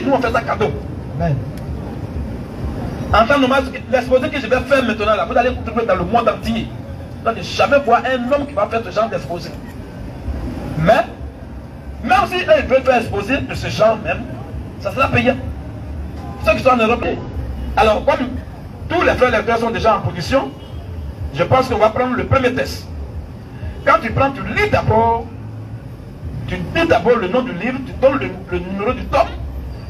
gratuit, nous on fait ça cadeau. Amen. En temps normal, l'exposé que je vais faire maintenant, là, vous allez vous trouver dans le monde entier. Donc, ne jamais voir un homme qui va faire ce genre d'exposé. Mais, même si eux veulent faire exposé de ce genre même, ça sera payant. Ceux qui sont en Europe. Alors, comme tous les frères lecteurs sont déjà en position, je pense qu'on va prendre le premier test. Quand tu prends, tu lis d'abord le nom du livre, tu donnes le numéro du tome,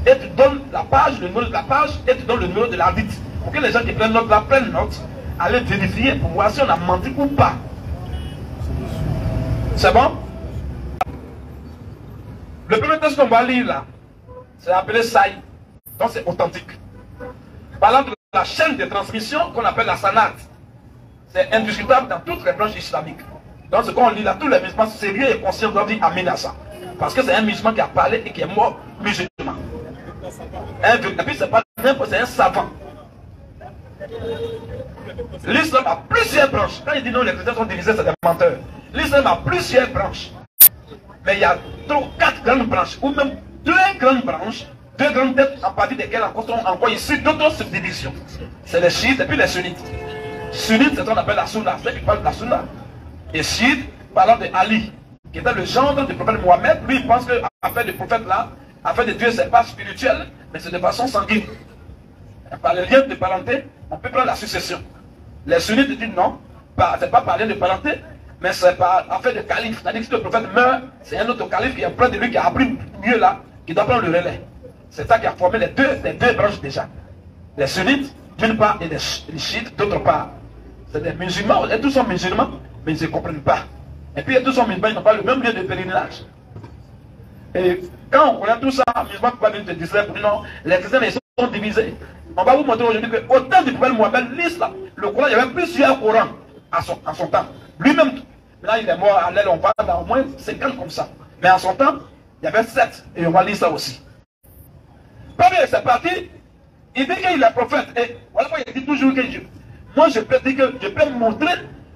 et tu donnes la page, le numéro de la page, et tu donnes le numéro de l'arbitre. Pour que les gens qui prennent note là prennent note, aller vérifier pour voir si on a menti ou pas. C'est bon? Le premier texte qu'on va lire là, c'est appelé Saï. Donc c'est authentique. Parlant de la chaîne de transmission qu'on appelle la Sanat. C'est indiscutable dans toutes les branches islamiques. Donc ce qu'on lit là, tous les musulmans sérieux et conscients doivent dire Amin à ça. Parce que c'est un musulman qui a parlé et qui est mort musulman. Et puis c'est pas n'importe, c'est un savant. L'islam a plusieurs branches. Quand il dit non, les chrétiens sont divisés, c'est des menteurs. L'islam a plusieurs branches. Mais il y a 4 grandes branches, ou même 2 grandes branches, 2 grandes têtes à partir desquelles encore ici d'autres subdivisions. C'est les chiites et puis les sunnites. Sunnites, c'est ce qu'on appelle la sunna, ceux qui parlent de la sunna. Et chiites, parlant de Ali, qui était le gendre du prophète Mohammed, lui il pense que affaire du prophète là, affaire de Dieu, c'est pas spirituel, mais c'est de façon sanguine. Par le lien de parenté, on peut prendre la succession. Les sunnites disent non, c'est pas par lien de parenté, mais c'est par affaire de calife. C'est-à-dire que si le prophète meurt, c'est un autre calife qui est près de lui, qui a appris mieux là, qui doit prendre le relais. C'est ça qui a formé les deux branches déjà. Les sunnites, d'une part, et les chiites, d'autre part. C'est des musulmans, et tous sont musulmans, mais ils ne comprennent pas. Et puis, tous sont musulmans, ils n'ont pas le même lieu de pèlerinage. Et quand on connaît tout ça, les musulmans ne peuvent pas venir te distraire pour dire non, les chrétiens ils sont divisés. On va vous montrer aujourd'hui qu'au temps du prophète Mohammed, l'islam, le Coran, il y avait plusieurs Corans à son temps. Lui-même, là il est mort à l'aile, on va dans au moins 50 comme ça. Mais en son temps, il y avait 7, et on va lire ça aussi. Pas bien, c'est parti. Il dit qu'il est prophète. Et voilà pourquoi il dit toujours que moi je peux dire que je peux montrer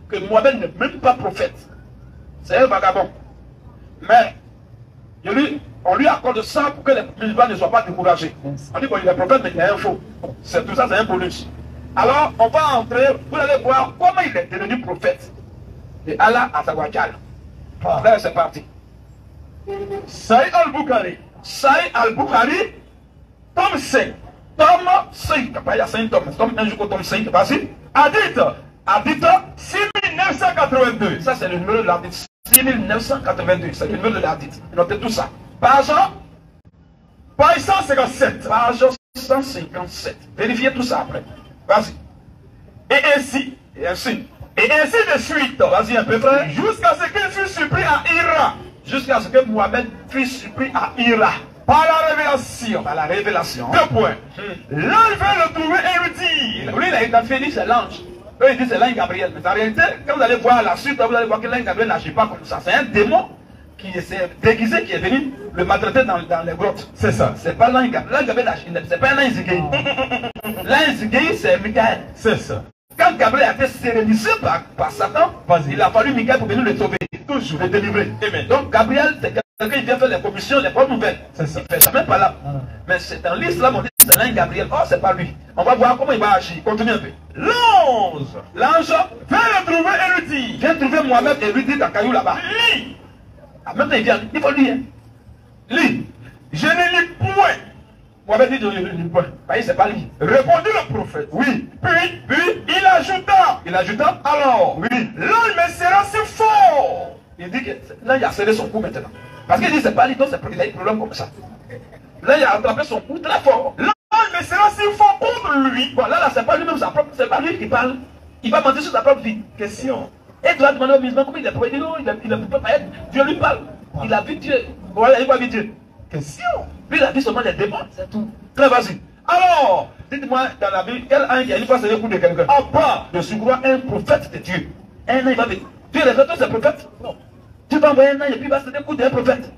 que Mohammed n'est même pas prophète. C'est un vagabond. Mais on lui accorde ça pour que les musulmans ne soient pas découragés. On dit qu'il est prophète, mais il est un faux. Tout ça, c'est un bonus. Alors, on va entrer, vous allez voir comment il est devenu prophète. Et Allah Azawajal. Là, c'est parti. Saïd al-Bukhari. Saïd al-Bukhari, tome 5. Tome 5. Il y a 5 tomes. Tome 1 jusqu'au tome 5. Vas-y. Hadith 6982. Ça, c'est le numéro de l'Hadith. 6982. C'est le numéro de l'Hadith. Notez tout ça. Page 157. Page 157. Vérifiez tout ça après. Vas-y. Et ainsi de suite. Vas-y un peu frère. Jusqu'à ce qu'il fût surpris à Hira. Jusqu'à ce que Mohammed fût surpris à Hira. Par la révélation. Par la révélation. 2 points. L'ange veut le trouver érudit. Lui, il a été fait, c'est l'ange. Eux, ils disent c'est l'ange Gabriel. Mais en réalité, quand vous allez voir la suite, vous allez voir que l'ange Gabriel n'agit pas comme ça. C'est un démon qui s'est déguisé, qui est venu le maltraiter dans les grottes. C'est ça. C'est pas l'ange Gabriel. L'ange Gabriel, c'est pas un ange Zigei. L'ange Zigei, c'est Michael. C'est ça. Quand Gabriel a été sérénisé par Satan, il a fallu Michael pour venir le sauver. Toujours. Le délivrer. Amen. Donc Gabriel, c'est quelqu'un qui vient faire les commissions, les bonnes nouvelles. C'est ça. Il ne fait jamais pas là. Mais c'est dans l'islam, on dit que c'est l'ange Gabriel. Oh, c'est pas lui. On va voir comment il va agir. Continue un peu. L'ange vient le trouver érudit. Vient trouver Mohamed érudit dans Caillou là-bas. Lis. Ah, même il vient, il faut lire. Lis. Je ne lis point. Mohamed dit je ne lis point. C'est pas lui. Répondit le prophète. Oui. Puis, il ajouta. Alors, oui. L'ange me sera si fort. Il dit que là, il a serré son cou maintenant. Parce qu'il dit c'est pas lui, donc il a eu un problème comme ça. Là, il a attrapé son cou très fort. L'ange me sera si fort contre lui. Bon, là, c'est pas lui-même, c'est pas lui qui parle. Il va mentir sur sa propre vie. Question. Et tu vas demander au musulman comment il est prophète. Il dit non, il ne peut pas être. Dieu lui parle. Il a vu Dieu. Voilà, il va vu Dieu. Question. Lui, il a vu seulement les démons, c'est tout. Très vas-y. Alors, dites-moi dans la Bible, quel ange a une fois serré le cou de quelqu'un? À part de surcroît un prophète de Dieu. Un ange, il va venir. Dieu les autres, c'est prophète? Non. Tu vas envoyer un ange et puis il va serrer le cou d'un prophète.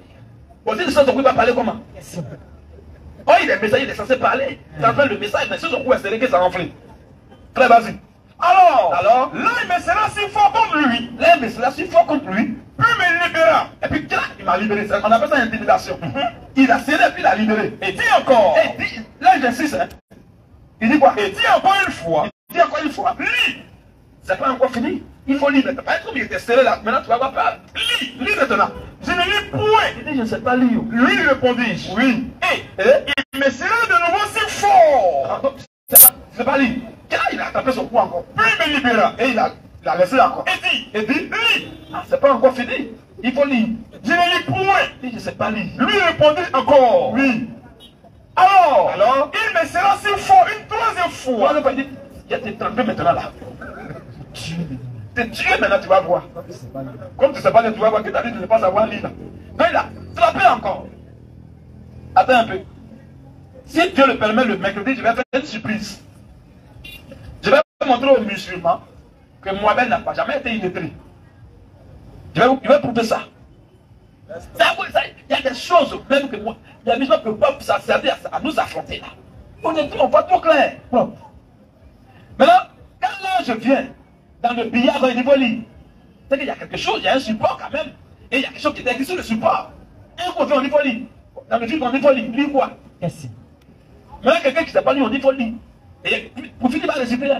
Aussi, de son cou, il va parler comment? Oh, il est messager, il est censé parler. Il est en train de le message, mais si son cou est serré, que ça enfle. Très vas-y. Alors, l'un me sera si fort contre lui. L'un me sera si fort contre lui. Puis me libéra. Et puis, il m'a libéré. On appelle ça intimidation. Il a serré et puis il a libéré. Et dit encore. Et dit, là, j'insiste. Hein. Il dit quoi? Et dit encore une fois. Il dit encore une fois. Lis. C'est pas encore fini. Il faut lire maintenant. Pas comme il était serré là. Maintenant, tu vas avoir peur. Lis maintenant. Je ne lis point. Il dit, je ne sais pas lire. Lui répondis-je. Oui. Et il me sera de nouveau si fort. C'est pas lire. Il a tapé son cou encore. Puis il me libéra. Et il a laissé encore. Et dit, lis. C'est pas encore fini. Il faut lire. Je ne lis point. Il dit, je ne sais pas lire. Lui répondit encore. Oui. Alors, il me sera si fort une troisième fois. Il dit, il y a tes trempé maintenant là. T'es tué maintenant, tu vas voir. Comme tu ne sais pas lire, tu vas voir que ta vie ne peut pas savoir lire. Donc il a frappé encore. Attends un peu. Si Dieu le permet, le mercredi, je vais faire une surprise. Je vais montrer aux musulmans que Mohamed n'a pas jamais été illettré. Je vais prouver ça. Il y a des choses, même que moi, il y a des gens que peuvent s'asservir à nous affronter là. On voit tout clair. Maintenant, quand là je viens dans le billard au niveau ligne, c'est qu'il y a quelque chose, il y a un support quand même. Et il y a quelque chose qui est écrit sur le support. Et on vient au niveau ligne. Dans le film, on dit faut lire. Lire quoi? Merci. Maintenant, quelqu'un qui ne sait pas lire, on dit faut lire. Et pour finir par réciter,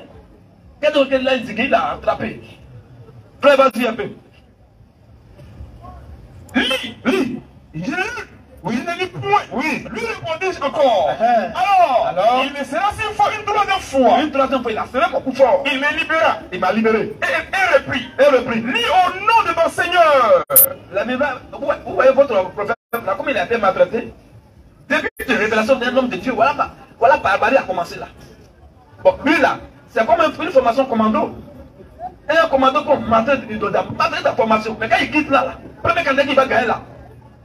quelqu'un là, il a attrapé. Frère, vas-y un peu. Lis. Je ne lis. Oui, je ne lis point. Oui. Lui répondis encore. Alors, il me sera si fort une troisième fois. Une troisième fois, il a serré beaucoup fort. Il me libéra. Il m'a libéré. Et repris. Lis au nom de ton Seigneur. Vous voyez votre prophète, là, comme il a été maltraité. Depuis la révélation d'un homme de Dieu, voilà barbarie a commencé là. Bon, lui là, c'est comme une formation commando. Et un commando comme maître de la formation. Mais quand il quitte là, premier candidat qui va gagner là,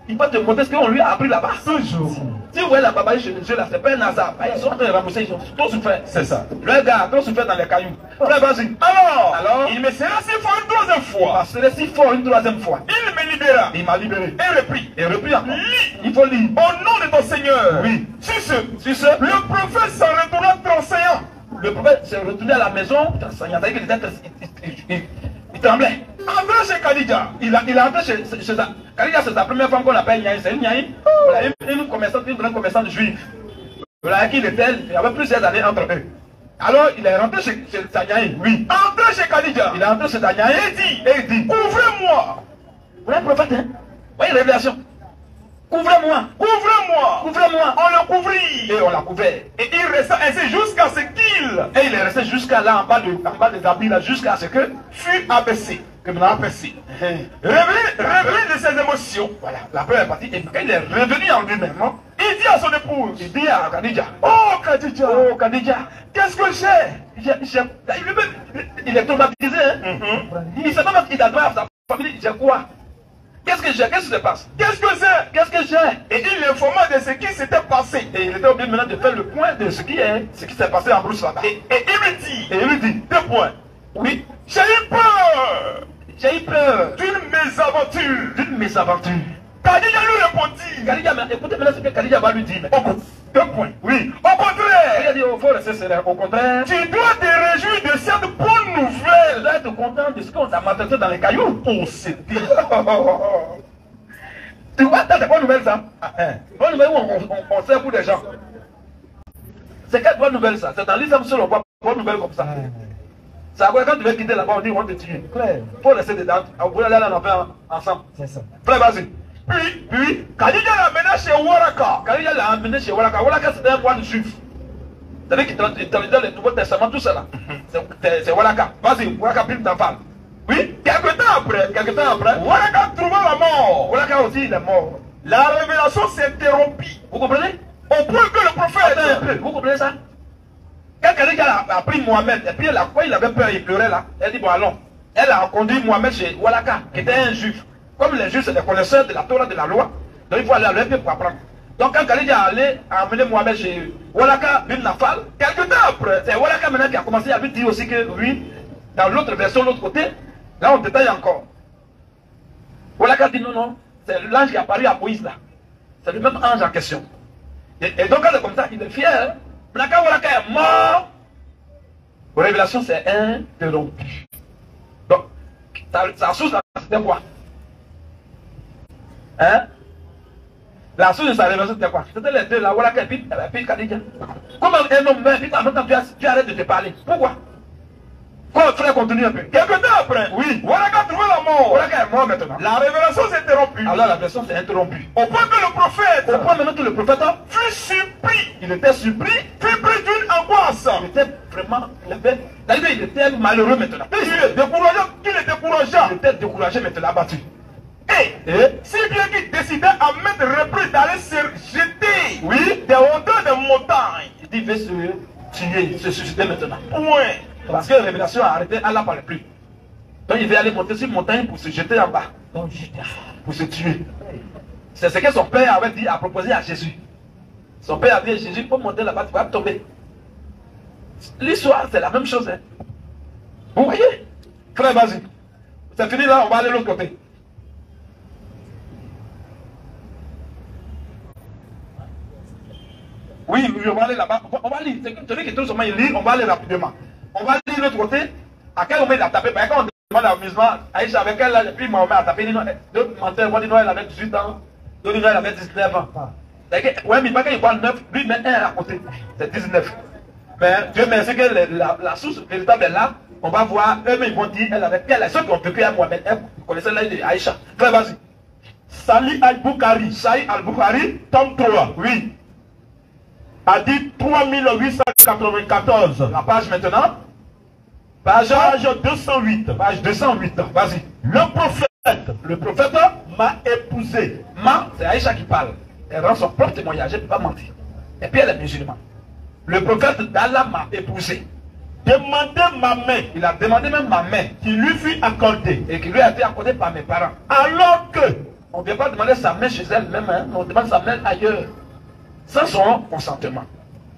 il va te montrer ce qu'on lui a appris là-bas. Toujours. Si vous voyez la barbarie chez les jeux là, c'est pas un hasard. Ils sont en train de rembourser, ils ont tout souffert. C'est ça. Le gars, tout souffert dans les cailloux. Frère, vas-y. Alors, il me sera si fort une troisième fois. Il m'a serré si fort une troisième fois. Il me libéra. Il m'a libéré. Et repris encore. Lis. Il faut lire. Au nom de ton Seigneur. Oui. Sur ce, le prophète s'en retourna tressaillant. Le prophète s'est retourné à la maison, il tremblait. Entré chez Khadija. Il est entré chez sa. Khadija, c'est sa première femme qu'on appelle Nyaï. C'est une Nyaï. Voilà, une grande commerçante juive. Voilà, qui était, il y avait plusieurs années entre eux. Alors, il est rentré chez sa Nyaï, oui. Entré chez Khadija. Il est rentré chez sa Nyaï et il dit, couvrez-moi. Voilà le prophète, hein. Voyez, révélation. Couvrez-moi. Couvrez-moi. Couvrez-moi. On le couvrit. Et on l'a couvert. Et il resta ainsi jusqu'à ce qu'il. Et il est resté jusqu'à là, en bas des habits, là, jusqu'à ce que fut abaissé. Que maintenant abaissé. Révélé de ses émotions. Voilà, la première partie. Et quand il est revenu en lui-même, non? Il dit à son épouse. Il dit à Khadija. Oh Khadija. Oh Khadija. Qu'est-ce que j'ai? Il est traumatisé, hein? Il ne sait pas parce qu'il adore sa famille. J'ai quoi? Qu'est-ce que j'ai? Qu'est-ce qui se passe? Qu'est-ce que c'est? Qu'est-ce que j'ai? Et il l'informa de ce qui s'était passé. Et il était obligé maintenant de faire le point de ce qui s'est passé en brousse là-bas. Et il lui dit, 2 points. Oui. J'ai eu peur. J'ai eu peur d'une mésaventure. D'une mésaventure. Khadija lui répondit. Khadija, écoutez maintenant ce que Khadija va lui dire. 2 points. Oui. Au contraire. Il a dit, il faut rester serein. Au contraire. Tu dois te réjouir de cette bonne nouvelle. Tu dois être content de ce qu'on t'a maltraité dans les cailloux. Oh, c'est dit. Tu vois, c'est bonne nouvelle ça. Bonne nouvelle où on sert pour des gens. C'est quelle bonne nouvelle ça? C'est dans l'islam seul on voit bonne nouvelle comme ça. C'est après quand tu veux quitter là-bas, on dit on te tue. Il faut rester dedans. On peut aller en enfer ensemble. C'est ça. Frère, vas-y. Puis, Khadija l'a amené chez Waraka. Khadija l'a amené chez Waraka. Waraka, c'était un roi de juif. C'est-à-dire qu'il traduisait le Nouveau Testament, tout ça là. C'est Waraka. Vas-y, Waraka, puis t'en parle. Oui, quelque temps après, Waraka trouva la mort. Waraka aussi, il est mort. La révélation s'interrompit. Vous comprenez? Au point que le prophète. Vous comprenez ça? Quand Khadija a pris Mohamed, et puis quand il avait peur, il pleurait là, elle dit bon allons. Elle a conduit Mohamed chez Waraka, qui était un juif. Comme les juifs, c'est des connaisseurs de la Torah, de la loi. Donc il faut aller à leur pour apprendre. Donc quand Khadija allait amener Mohamed chez Waraka bin Nafal, quelques temps après, c'est Waraka maintenant qui a commencé à lui dire aussi que oui, dans l'autre version, l'autre côté, là on détaille encore. Waraka dit non, c'est l'ange qui est apparu à Moïse là. C'est le même ange en question. Et donc quand c'est comme ça, il est fier. Hein? Maintenant quand Waraka est mort, Révélation, c'est interrompu. Donc, sa source, c'était quoi? Hein? La source de sa révélation, c'était quoi? C'était les deux, la Waraka et puis Kadija. Comment un homme meurt, puis en même temps, tu arrêtes de te parler. Pourquoi? Frère, continue un peu. Quelque temps après, oui, Waraka a trouvé la mort. Waraka est mort maintenant. La révélation s'est interrompue. Alors la révélation s'est interrompue. Au point que le prophète, Au point maintenant que le prophète fut surpris, il était surpris, fut pris d'une angoisse. il était vraiment, il était malheureux maintenant. Il est découragé, qu'il est décourageant. Il était découragé maintenant, abattu. Et si bien qu'il décidait à mettre repris d'aller se jeter, oui, des hauteurs de montagnes. Il dit, il veut se tuer, se suicider maintenant. Point. Parce que la révélation a arrêté, Allah ne parlait plus. Donc il veut aller monter sur une montagne pour se jeter en bas. Pour se tuer. C'est ce que son père avait dit, a proposé à Jésus. Son père a dit à Jésus, il faut monter là-bas, tu vas tomber. L'histoire, c'est la même chose. Hein. Vous voyez? Frère, vas-y. C'est fini là, on va aller de l'autre côté. Oui, on va aller là-bas. On va lire. Celui qui trouve seulement il lit, on va aller rapidement. On va lire de l'autre côté. À quel moment il a tapé? Quand on demande l'amusement, Aïcha, avec quel âge? Puis Mahomet a tapé. D'autres menteurs, moi, il avait 18 ans. D'autres, il avait 19 ans. Ouais, mais pas quand il voit 9, lui, il met 1 à côté. C'est 19. Mais Dieu merci que la source véritable est là. On va voir, eux-mêmes, ils vont dire, elle avait quel âge? Ceux qui ont vécu à Mohamed, vous connaissez l'âge d'Aïcha. Frère, vas-y. Sali al-Bukhari. Sahih al-Bukhari, tome 3. oui. A dit 3894. La page maintenant. Page 208. Page 208. Vas-y. Le prophète m'a épousé. C'est Aïcha qui parle. Elle rend son propre témoignage, elle ne peut pas mentir. Et puis elle est musulmane. Le prophète d'Allah m'a épousé. Demandez ma main. Il a demandé même ma main. Qui lui fut accordée. Et qui lui a été accordée par mes parents. Alors que. On ne vient pas demander sa main chez elle-même. Hein. On demande sa main ailleurs. Sans son consentement.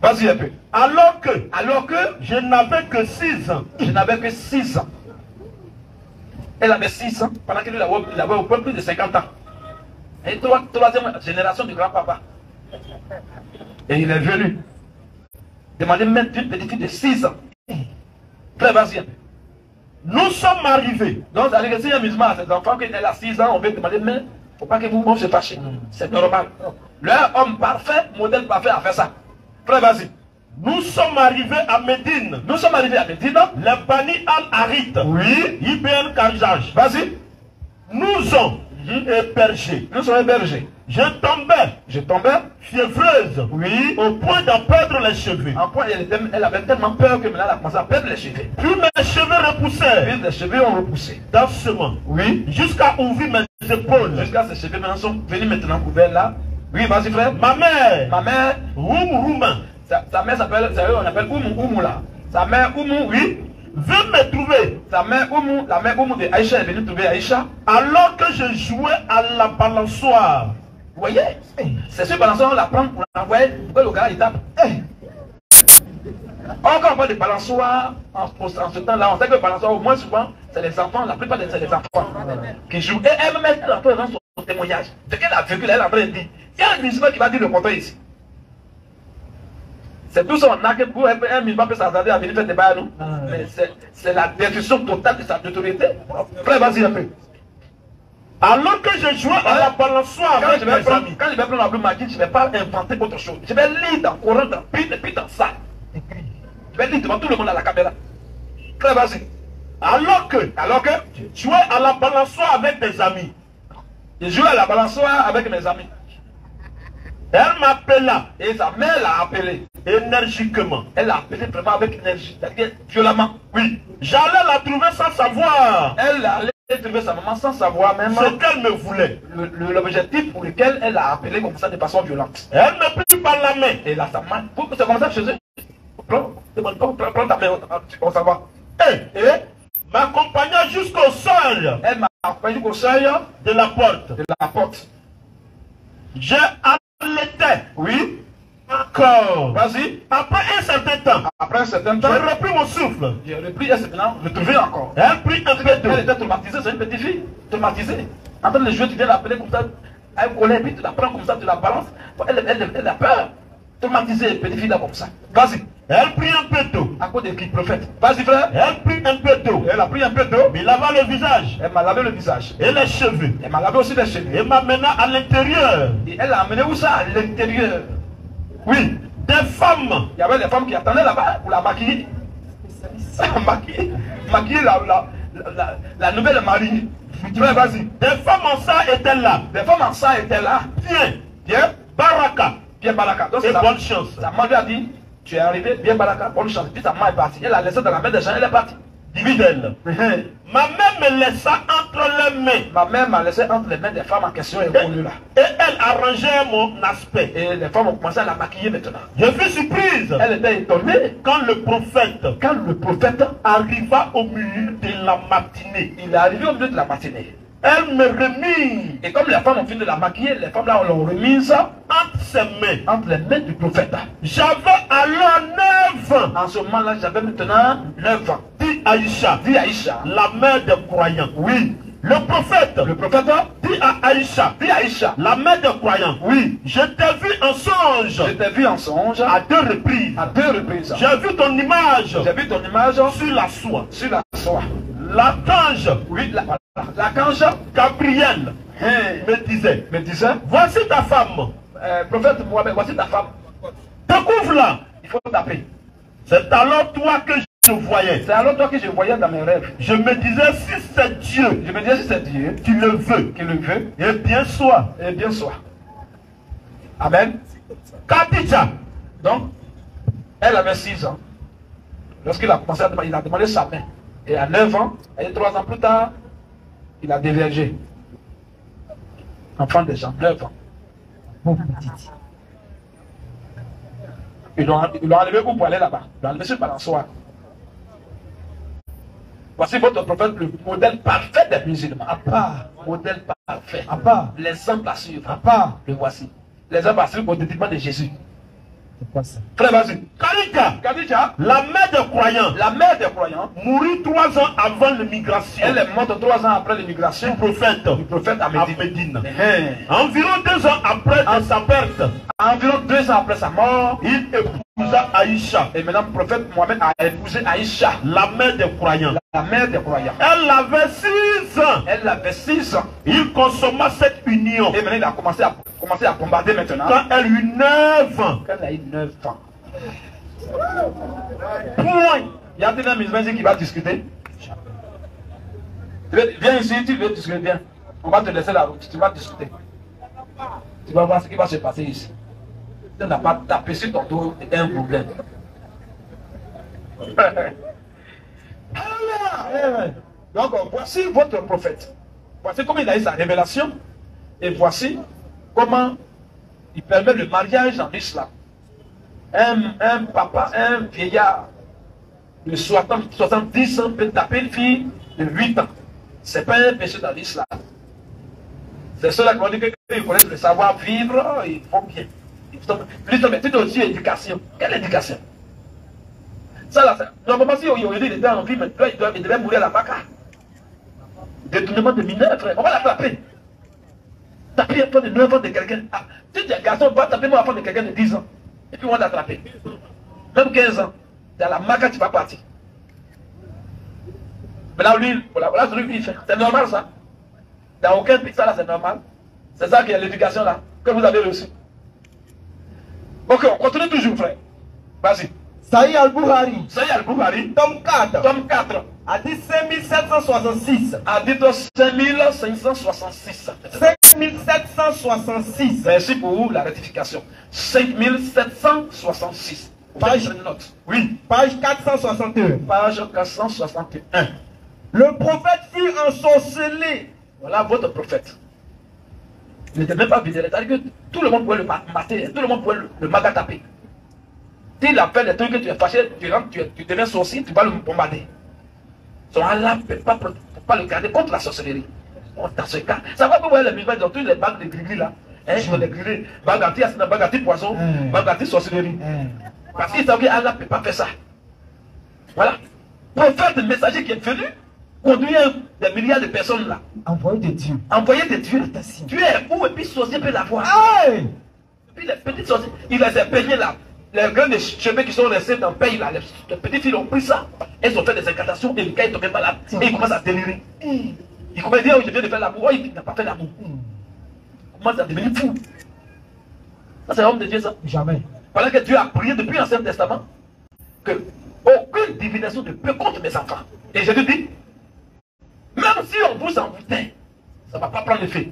Vas-y un peu. Alors que je n'avais que 6 ans. Je n'avais que 6 ans. Elle avait 6 ans. Pendant qu'il avait au peu plus de 50 ans. Et troisième génération du grand-papa. Et il est venu. Demander même d'une petite fille de 6 ans. Frère, vas-y un peu. Nous sommes arrivés. Donc, ça veut dire que si un musulman a ses enfants, qu'il a 6 ans, on veut demander, mais il ne faut pas que vous se fâchez. C'est normal. Leur homme parfait, modèle parfait a fait ça. Frère, vas-y. Nous sommes arrivés à Médine. Nous sommes arrivés à Médine. Les Bani al-Harit. Oui. Ibn Karjaj. Vas-y. Nous ont hébergés. Nous sommes hébergés. Je tombais fiévreuse. Oui. Au point d'en perdre les cheveux. En point, elle avait tellement peur que maintenant elle a commencé à perdre les cheveux. Puis mes cheveux repoussaient. Puis les cheveux ont repoussé. Doucement. Oui. Jusqu'à ouvrir mes épaules. Jusqu'à ces cheveux maintenant sont venus maintenant couverts là. Oui, vas-y frère. Ma mère. Rouma. Sa mère s'appelle, on appelle Oumou là. Sa mère Oumou, oui. Veut me trouver. Sa mère Oumou, la mère Oumou de Aïcha est venue trouver Aïcha. Alors que je jouais à la balançoire. Vous voyez? C'est ce balançoire, on la prend pour l'envoyer. Pourquoi le gars il tape? Encore on parle de balançoir en ce temps-là. On sait que le balançoir, au moins souvent, c'est les enfants, la plupart c'est les enfants qui jouent. Et elle-même, elle est dans son témoignage. Ce qu'elle a vécu, elle est en train de dire. Il y a un musulman qui va dire le contraire ici. C'est tout son acte pour un musulman peut s'attarder à venir faire des bails à nous. Mais c'est la destruction totale de sa autorité. Frère, vas-y un peu. Alors que je jouais à la balançoire quand avec je vais mes amis. Quand je vais prendre la Blue Magic, je ne vais pas inventer autre chose. Je vais lire dans le Coran, dans le Bible, et puis dans ça. Je vais lire devant tout le monde à la caméra. Frère, vas-y. Alors que je jouais à la balançoire avec des amis. Je jouais à la balançoire avec mes amis. Elle m'appela. Et sa mère l'a appelé. Énergiquement. Elle l'a appelé vraiment avec énergie. C'est-à-dire violemment. Oui. J'allais la trouver sans savoir. Elle allait trouver sa maman sans savoir même ce qu'elle me voulait. L'objectif pour lequel elle l'a appelé comme ça de façon violente. Elle me prit par la main. Et là, sa main. C'est comme ça chez eux. Prends ta main. On s'en va. Et m'accompagna jusqu'au seuil. Elle m'a accompagné jusqu'au seuil de la porte. J'ai allaité. Oui. Encore. Vas-y. Après un certain temps. J'ai repris mon souffle. J'ai repris et maintenant retrouvé encore. Elle prit un peu d'eau. Elle était traumatisée, c'est une petite fille. Traumatisée. En train de jouer, tu viens l'appeler comme ça. Elle connaît, puis tu la prends comme ça, tu la balances. Elle a peur. traumatisé, petite fille là comme ça. Vas-y. Elle prit un peu d'eau. À cause de qui? Prophète. Vas-y, frère. Elle prit un peu d'eau. Elle a pris un peu d'eau. Il lava le visage. Elle m'a lavé le visage. Et les cheveux. Elle m'a lavé aussi les cheveux. Et m'amena à l'intérieur. Et elle a amené où ça? À l'intérieur. Oui, des femmes. Il y avait des femmes qui attendaient là-bas pour la maquiller. maquiller la nouvelle mariée. Frère, vas-y. Des femmes en ça étaient là. Des femmes en ça étaient là. Viens, Baraka. Bien Baraka. Donc, Et bonne chance. Sa maman lui a dit, tu es arrivé, bien Baraka, bonne chance. Puis sa maman est partie. Elle a laissé dans la main des gens, elle est partie. Divide-elle. Ma mère me laissa entre les mains. Ma mère m'a laissé entre les mains des femmes en question et là. Et elle arrangeait mon aspect. Et les femmes ont commencé à la maquiller maintenant. Je fus surprise. Elle était étonnée. Quand le prophète arriva au milieu de la matinée. Il est arrivé au milieu de la matinée. Elle me remit. Et comme les femmes ont fini de la maquiller, les femmes là on l'ont remise entre ses mains. Entre les mains du prophète. J'avais alors 9 ans. En ce moment-là, j'avais maintenant 9 ans. Dit Aïcha. Dit Aïcha. La mère des croyants. Oui. Le prophète dit à Aïcha. Dit Aïcha. La mère des croyants. Oui. Je t'ai vu en songe. Je t'ai vu en songe. À 2 reprises. À 2 reprises. J'ai vu ton image. J'ai vu ton image. Sur la soie. Sur la soie. L'archange. Oui, l'archange Gabriel me disait, voici ta femme. Prophète Mohamed, voici ta femme. Découvre-la. Il faut taper. C'est alors toi que je voyais. C'est alors toi que je voyais dans mes rêves. Je me disais, si c'est Dieu. Je me disais, si c'est Dieu. Tu le veux. Qu'il le veut. Et bien soit. Et bien soit. Amen. Khadija. Donc, elle avait 6 ans. Lorsqu'il a commencé à demander, il a demandé sa main. Et à 9 ans, et 3 ans plus tard, il a dévergé. Enfant des gens, 9 ans. Ils l'ont enlevé pour aller là-bas. Ils l'ont enlevé sur le balançoire. Voici votre prophète, le modèle parfait des musulmans. À part. Modèle parfait. À part. L'exemple à suivre. À part. Le voici. L'exemple à suivre au détriment de Jésus. C'est quoi ça? Frère, vas-y. Khadija, la mère des croyants. La mère des croyants. Mourit 3 ans avant l'immigration. Elle est morte 3 ans après l'immigration. Du prophète à Médine. Environ 2 ans après sa perte. Environ 2 ans après sa mort. Il épousa Aïcha. Et maintenant le prophète Mohamed a épousé Aïcha. La mère des croyants. La mère des croyants. Elle avait 6 ans. Elle avait 6 ans. Il consomma cette union. Et maintenant il a commencé à bombarder maintenant. Quand elle eut 9 ans. Quand elle a eu 9 ans. Point. Il y a des musulmans ici qui va discuter. Viens ici, tu veux discuter, viens. On va te laisser la route, tu vas discuter. Tu vas voir ce qui va se passer ici. Tu n'as pas tapé sur ton dos, c'est un problème. Donc voici votre prophète. Voici comment il a eu sa révélation. Et voici comment il permet le mariage en islam. Un papa, un vieillard de 70 ans peut taper une fille de 8 ans. Ce n'est pas un péché dans l'islam. C'est ceux-là qui vont dire qu'ils connaissent le savoir-vivre, ils font bien. Plutôt, mais tout aussi éducation. Quelle éducation? Ça là, normalement, si il était en vie, maintenant il devait mourir à la vaca. Détournement de mineurs, frère. On va l'attraper. Taper un enfant de 9 ans de quelqu'un. Ah, tu dis, garçon, va taper mon enfant de quelqu'un de 10 ans. Et puis on va l'attraper. Même 15 ans. Dans la maca, tu vas partir. Mais là, lui, voilà ce qu'il fait. C'est normal ça. Dans aucun pays, ça là, c'est normal. C'est ça qui est l'éducation là, que vous avez reçu. Ok, on continue toujours, frère. Vas-y. Sahih al-Bukhari. Sahih al-Bukhari. Tome 4. Tome 4. Hadith 5766. Hadith 5566. 5766. Merci pour la rectification. 5766. Page, oui. Page 461. Page 461. Le prophète fut ensorcelé. Voilà votre prophète. Il n'était même pas vidé. C'est-à-dire que tout le monde pouvait le mater. Tout le monde pouvait le magataper. S'il a fait des trucs que tu es fâché, tu deviens sorcier, tu vas le bombarder. Son Allah ne peut pas le garder contre la sorcellerie. Dans ce cas, ça va pas voir les musulmans dans toutes les bagues de gris là. Hein, les gris, bagati poison, bagati sorcellerie. Parce qu'ils savent qu'Allah ne peut pas faire ça. Voilà. Prophète, messager qui est venu, conduire des milliards de personnes là. Envoyé de Dieu. Envoyé de Dieu. Tu es où et puis sorcier peut l'avoir. Hey! Puis les petites sorties, il les a peignés là. Les grains de cheveux qui sont restés dans le pays là, les petites filles ont pris ça. Elles ont fait des incantations et le gars est tombé malade. Et il commence à délirer. Il commence à dire, oh, je viens de faire l'amour. Oh, il n'a pas fait l'amour. Il commence à devenir fou. Ça, c'est l'homme de Dieu, ça. Jamais. Voilà que Dieu a prié depuis l'Ancien Testament que aucune divination ne peut contre mes enfants. Et je lui dis, même si on vous embouteille, ça ne va pas prendre effet.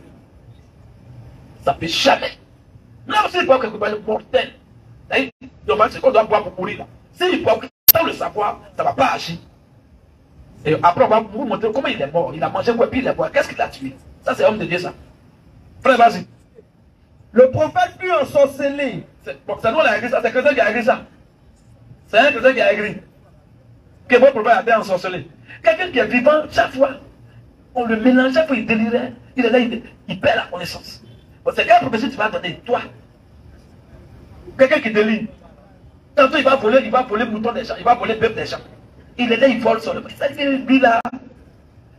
Ça ne peut jamais. Même s'il boit quelque chose de mortel, c'est qu'on doit boire pour mourir là. S'il boit sans le savoir, ça ne va pas agir. Et après, on va vous montrer comment il est mort. Il a mangé quoi, puis il est mort. Qu'est-ce qui l'a tué? Ça, c'est l'homme de Dieu, ça. Frère, vas-y. Le prophète fut ensorcelé. C'est nous, on a écrit ça. C'est quelqu'un qui a écrit ça. C'est un quelqu'un qui a écrit. Que votre prophète a été ensorcelé. Quelqu'un qui est vivant, chaque fois, on le mélange, chaque fois il délirait. Il est là, il perd la connaissance. Bon, c'est quelle prophétie tu vas donner, toi? Quelqu'un qui délire. Tantôt il va voler mouton des champs, il va voler bœuf des champs. Il est là, il vole sur le. Ça dit que lui là.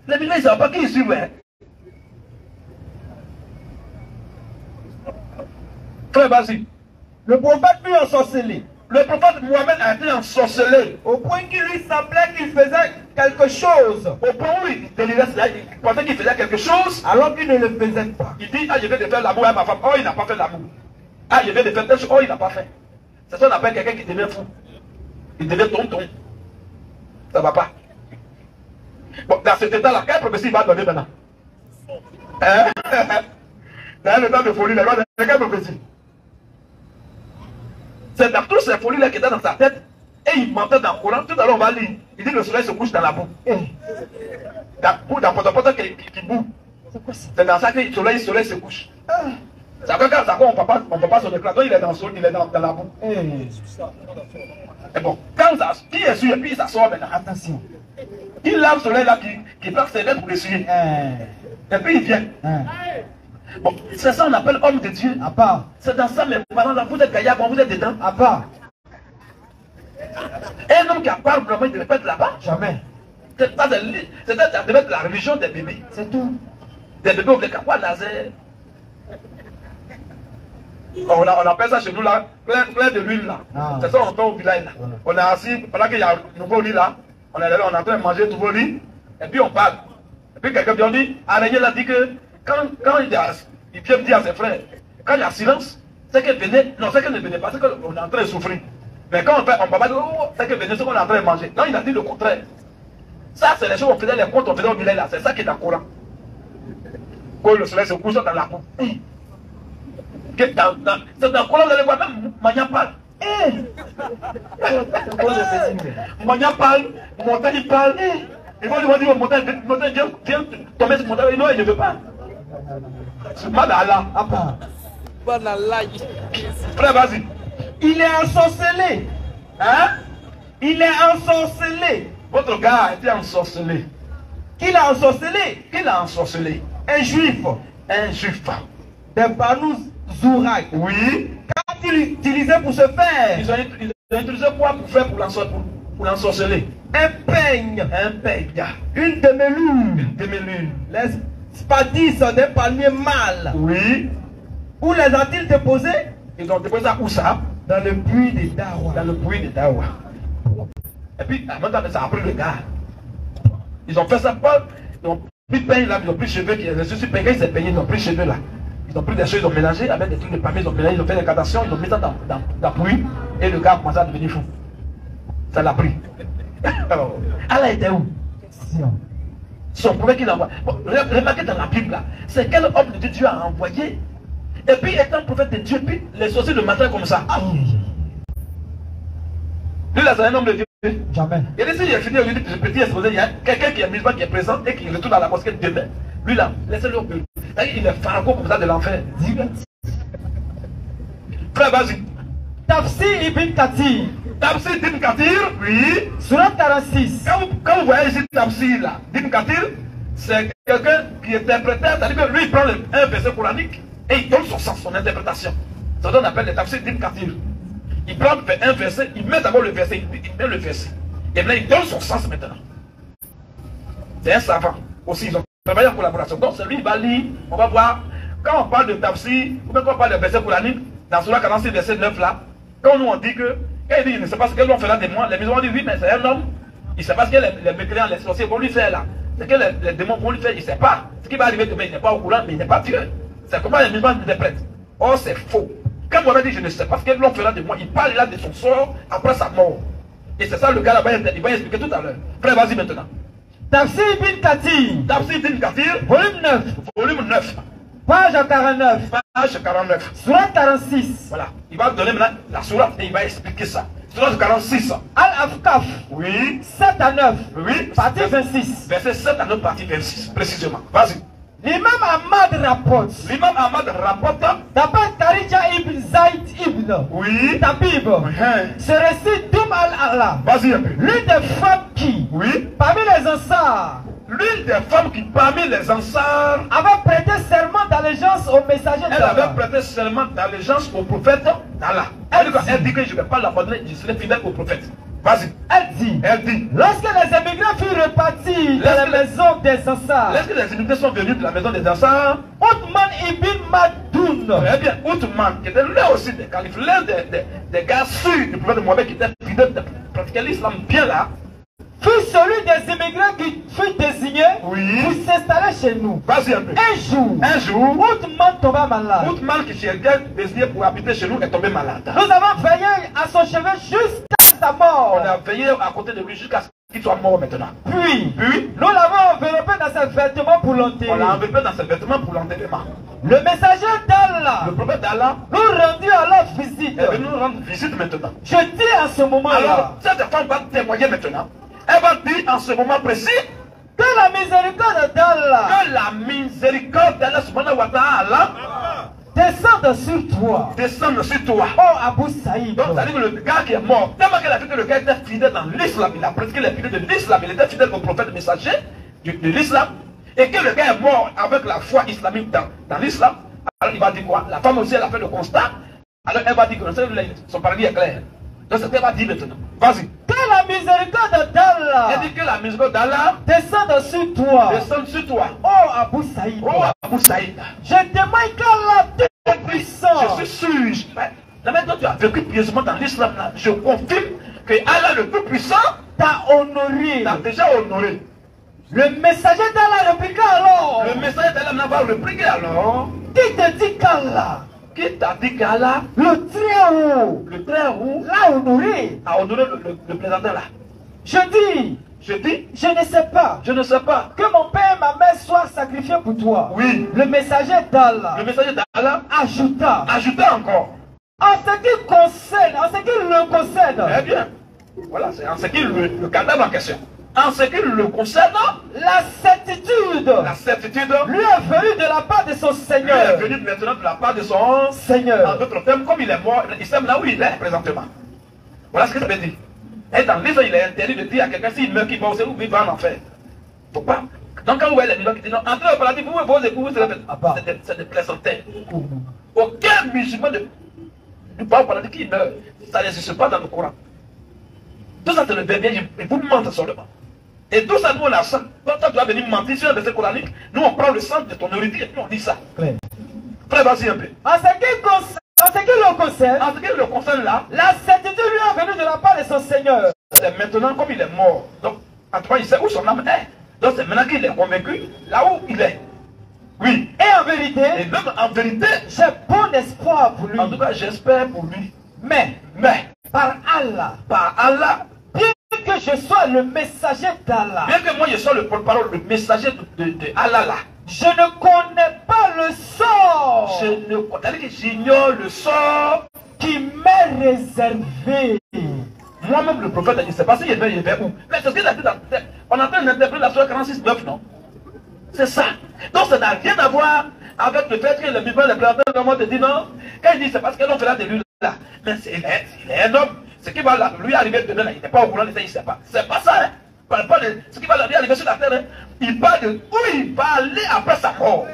Les militaires, ils ne savent pas qui il suit, ouais. Frère, vas-y. Le prophète fut ensorcelé. Le prophète Mohamed a été ensorcelé. Au point qu'il lui semblait qu'il faisait quelque chose. Au point où il délirait, il pensait qu'il faisait quelque chose. Alors qu'il ne le faisait pas. Il dit, ah, je viens de faire l'amour à ma femme. Oh, il n'a pas fait l'amour. Ah, je viens de faire telle chose. Oh, il n'a pas fait. C'est ça qu'on appelle quelqu'un qui devient fou. Il devient tonton. Ça ne va pas. Bon, dans cet état-là, quelle prophétie il va donner maintenant? Hein? Dans le temps de folie, il va donner quelle prophétie? C'est dans toutes ces folies-là qui étaient dans sa tête. Et il mentait dans le Coran. Tout à l'heure, on va lire. Il dit que le soleil se couche dans la boue. Dans Potopoto qui boue. C'est dans ça que le soleil se couche. C'est quand on ne peut pas son éclat. Donc il est dans la boue. Et bon, quand ça, qui est sûr, et puis il s'assoit maintenant. Attention. Il lave le soleil là qui frappe ses mains pour l'essuyer. Et puis il vient. Bon, c'est ça qu'on appelle homme de Dieu. À part. C'est dans ça, mais maintenant là, vous êtes gaillard, vous êtes dedans. À part. Un homme qui a parlé, vraiment, il ne devait pas être là-bas. Jamais. C'est ça devait être la religion des bébés. C'est tout. Des bébés au Blekapwa, Nazaire. On appelle ça chez nous là, plein de l'huile là. C'est ça on fait au village là. On est assis, pendant qu'il y a un nouveau lit là, on est là, on est en train de manger un nouveau lit, et puis on parle. Et puis quelqu'un vient dit, Araignée l'a dit que quand il vient dire à ses frères, quand il y a silence, c'est qu'elle venait, non, c'est qu'elle ne venait pas, c'est qu'on est en train de souffrir. Mais quand on fait, on ne peut pas dire, oh, c'est qu'elle venait, c'est qu'on est en train de manger. Non, il a dit le contraire. Ça, c'est les choses qu'on faisait, les comptes, on faisait au village là, c'est ça qui est dans le Coran. Quand le soleil se couche dans la boue. C'est dans le Coran, vous allez voir, même Mania parle. Mania parle, Montagne parle. Et moi, je dis, Montagne, viens tomber sur Montagne. Non, il ne veut pas. C'est mal à Allah. Frère, vas-y. Il est ensorcelé. Hein? Il est ensorcelé. Votre gars a été ensorcelé. Qui l'a ensorcelé? Qui l'a ensorcelé? Un juif. Un juif. Des Banous Zourak. Oui. Quand il utilisait pour se faire. Ils ont utilisé quoi pour faire pour l'ensorceler? Un peigne. Un peigne. Une démelure. Une démelure. Les spadis des palmiers mâles. Oui. Où les ont-ils déposés? Ils ont déposé ça où ça? Dans le puits de Dawa. Dans le puits de Dawa. Et puis, maintenant, ça a pris le gars. Ils ont fait ça pas. Ils ont pris peigne là, ils ont pris cheveux qui est sur peigne, ils s'est peigné, ils ont pris cheveux là. Ils ont pris des choses, ils ont mélangé avec des trucs de palmier, ils ont mélangé, ils ont fait des cantations, ils ont mis ça dans le puits. Et le gars a commencé à devenir fou. Ça l'a pris. Allah était où? Son prophète qu'il envoie. Bon, remarquez dans la Bible là, c'est quel homme de Dieu a envoyé. Et puis étant prophète de Dieu, puis les sorciers le matin comme ça. Lui là c'est un homme de Dieu. Jamais. Et si il est fini, il dit que petit exposé, il y a quelqu'un qui est musulman qui est présent et qui retourne à la mosquée demain. Lui là, laissez-le au bureau. Il est pharaon comme ça de l'enfer. Frère, vas-y. Tafsir Ibn Kathir. Tafsir Ibn Kathir, oui. Surat 46. Quand vous voyez ici Tafsir là, Ibn Kathir, c'est quelqu'un qui est interpréteur, c'est-à-dire que lui il prend un verset coranique et il donne son sens, son interprétation. C'est ce qu'on appelle le Tafsir Ibn Kathir. Il prend un verset, il met d'abord le verset, il met le verset. Et maintenant il donne son sens maintenant. C'est un savant aussi, ils ont travaillé en collaboration. Donc celui il va lire, on va voir. Quand on parle de Tafsir, ou même quand on parle de verset coranique, dans Surah 46, verset 9 là, quand nous on dit que, quand il dit, il ne sait pas ce que l'on fera de moi, les musulmans disent, oui, mais c'est un homme, il ne sait pas ce que les mécréants, les sorciers vont lui faire là. Ce que les démons vont lui faire, il ne sait pas. Ce qui va arriver demain, il n'est pas au courant, mais il n'est pas Dieu. C'est comment les musulmans interprètent. Or, c'est faux. Quand Mohamed dit, je ne sais pas ce que l'on fera de moi, il parle là de son sort après sa mort. Et c'est ça le gars là-bas, il va expliquer tout à l'heure. Frère, vas-y maintenant. Tafsir Ibn Kathir. Tafsir Ibn Kathir, Volume 9. volume 9. Page 49. Page 49. Surat 46. Voilà. Il va donner maintenant la sourate et il va expliquer ça. Sourate 46. Al-Afkaf. Oui. 7 à 9. Oui. Partie 26. Verset 7 à 9, partie 26, précisément. Vas-y. L'imam Ahmad rapporte. L'imam Ahmad rapporte. D'après Kharija ibn Zayd ibn Oui. Tabib, ce récit d'Oum al-Allah, Vas-y un peu. l'une des femmes qui, Oui. parmi les Ansars, L'une des femmes qui, parmi les Ansars, avait prêté serment d'allégeance au messager elle d'Allah. avait prêté serment d'allégeance au prophète d'Allah. Elle dit que je ne vais pas l'abandonner, je serai fidèle au prophète. Vas-y. Elle dit, lorsque les émigrés furent repartis dans la maison des Ansars, lorsque les immigrés sont venus de la maison des Ansars, Othman ibn Madoun, eh bien, Othman, qui était l'un aussi des califes, l'un des gars sûrs du prophète Mohammed qui était fidèle de pratiquer l'islam bien là, fut celui des immigrés qui fut désigné oui, pour s'installer chez nous. Vas-y un peu. Un jour, Othman tomba malade. Othman qui cherchait désigné pour habiter chez nous est tombé malade. Nous avons veillé à son chevet jusqu'à sa mort. On a veillé à côté de lui jusqu'à ce qu'il soit mort maintenant. Puis, nous l'avons enveloppé dans ses vêtements pour l'enterrer. On l'a enveloppé dans ses vêtements pour l'enterrement. Le messager d'Allah, le prophète d'Allah, nous rendit alors visite. Elle veut nous rendre visite maintenant. Je dis en ce moment-là. Alors, cette femme va témoigner maintenant. Elle va dire en ce moment précis que la miséricorde d'Allah, subhanahu wa ta'ala, descende sur toi. Descende sur toi. Oh Abu Saïd. Donc, ça veut dire que le gars qui est mort, tellement qu'elle a vu que le gars était fidèle dans l'islam, il a pratiqué les piliers de l'islam, il était fidèle au prophète messager de l'islam, et que le gars est mort avec la foi islamique dans l'islam, alors il va dire quoi? La femme aussi, elle a fait le constat, alors elle va dire que son paradis est clair. Donc, c'est ce qu'elle va dire maintenant. Vas-y. Que la miséricorde d'Allah, elle dit que la miséricorde d'Allah descende sur toi. Descende sur toi. Oh Abu Saïd. Oh Abu Saïd. Je témoigne qu'Allah est puissant. Je suis sûr. La maintenant tu as vécu pieusement dans l'islam là. Je confirme que Allah le plus puissant t'a honoré. T'a déjà honoré. Le messager d'Allah répliqua alors. Le messager d'Allah va répliquer alors. Qui te dit qu'Allah? Qui t'a dit qu'Allah, le très haut, l'a honoré, a honoré le plaisantin là? Je dis, je ne sais pas, que mon père et ma mère soient sacrifiés pour toi. Oui. Le messager d'Allah, ajouta encore. En ce qui concerne, en ce qui le concerne. Eh bien, voilà, c'est en ce qui le cadavre en question. En ce qui le concerne, la certitude lui est venue de la part de son Seigneur. Lui est venue maintenant de la part de son Seigneur. En d'autres termes, comme il est mort, il sait là où il est présentement. Voilà ce que ça veut dire. Et dans l'Israël, il est interdit de dire à quelqu'un s'il meurt, qu'il va aussi vivre en enfer. Faut pas. Donc quand vous voyez les musulmans qui disent non, entrez au paradis, vous vos époux, c'est des plaisantaires. Aucun musulman ne parle au paradis qui meurt. Ça n'existe pas dans le Coran. Tout ça, c'est le bien, et vous mentez seulement. Et tout ça, nous, on a ça. Quand tu vas venir mentir sur un verset coranique, nous, on prend le sang de ton héritier et nous, on dit ça. Frère, vas-y un peu. En ce qui le concerne, là, la certitude lui est venue de la part de son Seigneur. C'est maintenant comme il est mort. Donc, en tout cas, il sait où son âme est. Donc, c'est maintenant qu'il est convaincu, là où il est. Oui. Et en vérité, en vérité, j'ai bon espoir pour lui. En tout cas, j'espère pour lui. Mais, par Allah, bien que je sois le messager d'Allah, bien que moi je sois le porte-parole, le messager de Allah là, je ne connais pas le sort. J'ignore le sort qui m'est réservé. Moi-même, le prophète a dit, c'est pas si il est où. Mais c'est ce qu'il a dit on est en train d'interpréter la Surah 46:9, non? C'est ça. Donc ça n'a rien à voir avec le fait que le musulman, le présentant de monde dit non. Quand il dit c'est parce que l'on fait là de lui là. Mais il est un homme. Ce qui va lui arriver demain, là, il n'est pas au courant de ça, il ne sait pas. C'est pas ça. Hein. Parle pas de ce qui va lui arriver sur la terre. Hein. Il parle de où il va aller après sa mort.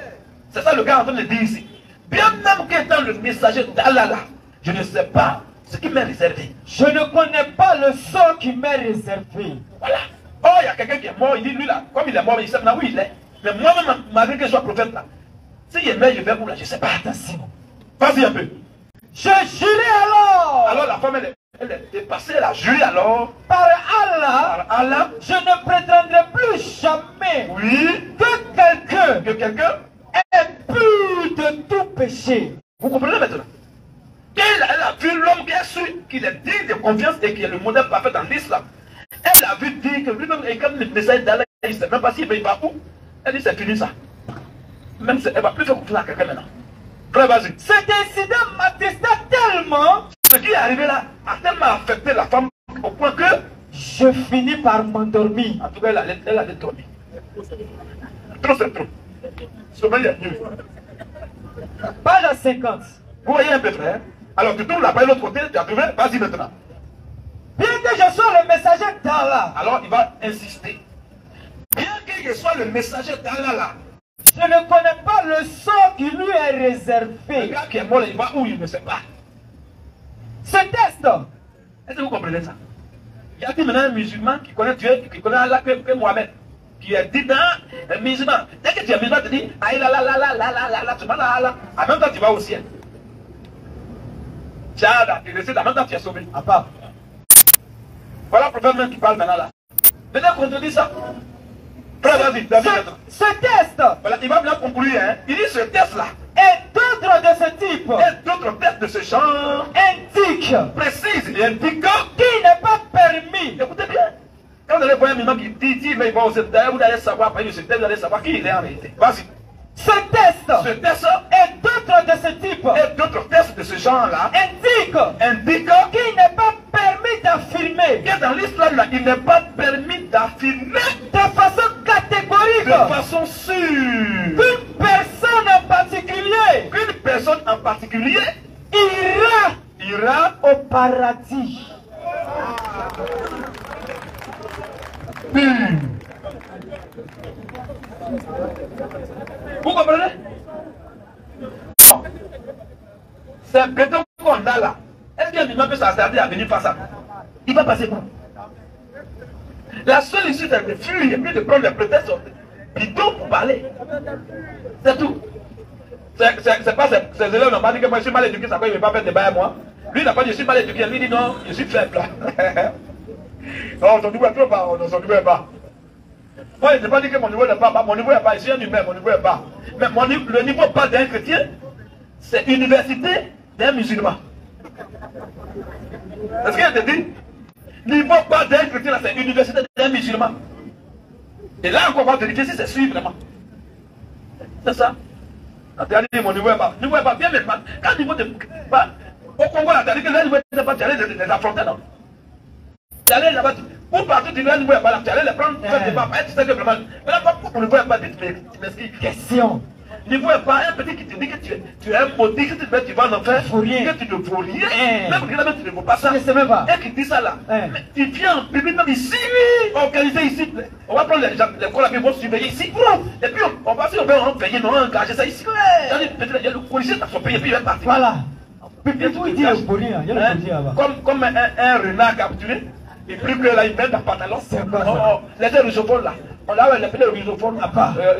C'est ça le gars est en train de dire ici. Bien même qu'étant le messager d'Allah là, je ne sais pas ce qui m'est réservé. Je ne connais pas le sort qui m'est réservé. Voilà. Oh, il y a quelqu'un qui est mort, il dit lui là, comme il est mort, il sait maintenant où il est. Mais moi-même, malgré que je sois prophète là, s'il est mort, je vais où là, je ne sais pas. Attention. Vas-y un peu. Je jurai alors. Alors la femme, elle est dépassée, elle a juré alors. Par Allah, je ne prétendrai plus jamais que quelqu'un est pur de tout péché. Vous comprenez maintenant? Elle a vu l'homme qui a su qu'il est digne de confiance et qui est le modèle parfait dans l'islam. Elle a vu dire que lui-même est comme le message d'Allah, il ne sait même pas s'il va où. Elle dit c'est fini ça. Même elle ne va plus faire confiance à quelqu'un maintenant. Frère, vas-y. Cet incident m'attrista tellement. Ce qui est arrivé là a tellement affecté la femme au point que je finis par m'endormir. En tout cas, elle a dormi. Trop c'est trop. Sommeil est mieux. Page 50. Vous voyez un peu, frère? Alors tu tournes là-bas de l'autre côté, tu as trouvé? Vas-y maintenant. Bien que je sois le messager d'Allah. Alors il va insister. Bien que je sois le messager d'Allah là. Je ne connais pas le sort qui lui est réservé. Le gars qui est mort, il va où il ne sait pas. Ce test. Est-ce que vous comprenez ça? Il y a maintenant un musulman qui connaît Dieu, qui connaît Allah que Mohamed. Qui est dit dans un musulman. Dès que tu es musulman, tu dis aïe la la la la la la la la, tu vas là là. En même temps, tu vas au ciel. Tchada, tu décides, en même temps, tu es sauvé. À part. Voilà le prophète même qui parle maintenant là. Maintenant qu'on te dit ça. Frère, vas-y, David. Ce test. Voilà, il va bien conclure, hein. Il dit ce test là. Et d'autres de ce type. Et d'autres tests de ce genre. Indique. Précise et indique. Qui n'est pas permis. Écoutez bien. Quand vous allez voir un musulman qui dit, mais bon, vous allez savoir, après ce test, vous allez savoir qui il est en réalité. Vas-y. Ce test. Ce test. Et d'autres de ce type. Et d'autres tests de ce genre là. Indique. Qui n'est pas permis d'affirmer. Que dans l'islam là, il n'est pas permis d'affirmer. De façon catégorique. De façon sûre. Qu'une personne en particulier. Qu'une personne en particulier. Ira au paradis. Vous comprenez? Non. C'est béton qu'on a là. Est-ce qu'un musulman peut s'attarder à venir faire ça? Il va passer quoi? La seule issue, c'est de fuir et puis de prendre les prétextes bidons pour parler. C'est tout. C'est pas ces élèves n'ont pas dit que moi je suis mal éduqué, ça quoi il ne veut pas faire débat à moi. Lui il n'a pas dit je suis mal éduqué, lui dit non, je suis faible. Non, son niveau est trop bas, son niveau est bas. Moi je n'ai pas dit que mon niveau n'est pas bas, mon niveau est bas, je suis un humain, mon niveau est bas. Mais le niveau bas d'un chrétien, c'est l'université d'un musulman. Est-ce qu'il te dit? Niveau bas d'un chrétien, c'est l'université d'un musulman. Et là encore on va vérifier si c'est sûr vraiment. C'est ça. Tu as dit mon niveau est bas. Niveau est bas, bien mais pas. Quand le niveau de bas, au Congo, tu as dit que le niveau est bas, tu allais les affronter, non? Tu allais là-bas, ou partout tu dis le niveau est bas, là, tu allais les prendre, faire des bas, tu sais que vraiment. Mais là, pourquoi le niveau est bas, tu m'expliques. Question. Niveau est bas, un petit qui te dit que tu es un maudit, que tu vas en faire, que tu ne vaux rien. Même que tu ne vaux pas ça. Je sais même pas. Et qui dit ça là. Mais tu viens en public, même ici, organisé ici. On va prendre les cours là, ils vont surveiller ici. Et puis on va faire, on va payer, on va engager ça ici. Le policier va se payer, puis il va partir. Voilà. Il y a le policier là-bas. Comme un renard capturé. Et plus que là, il met dans le pantalon. Les deux rusophones là. On a appelé le rusophone.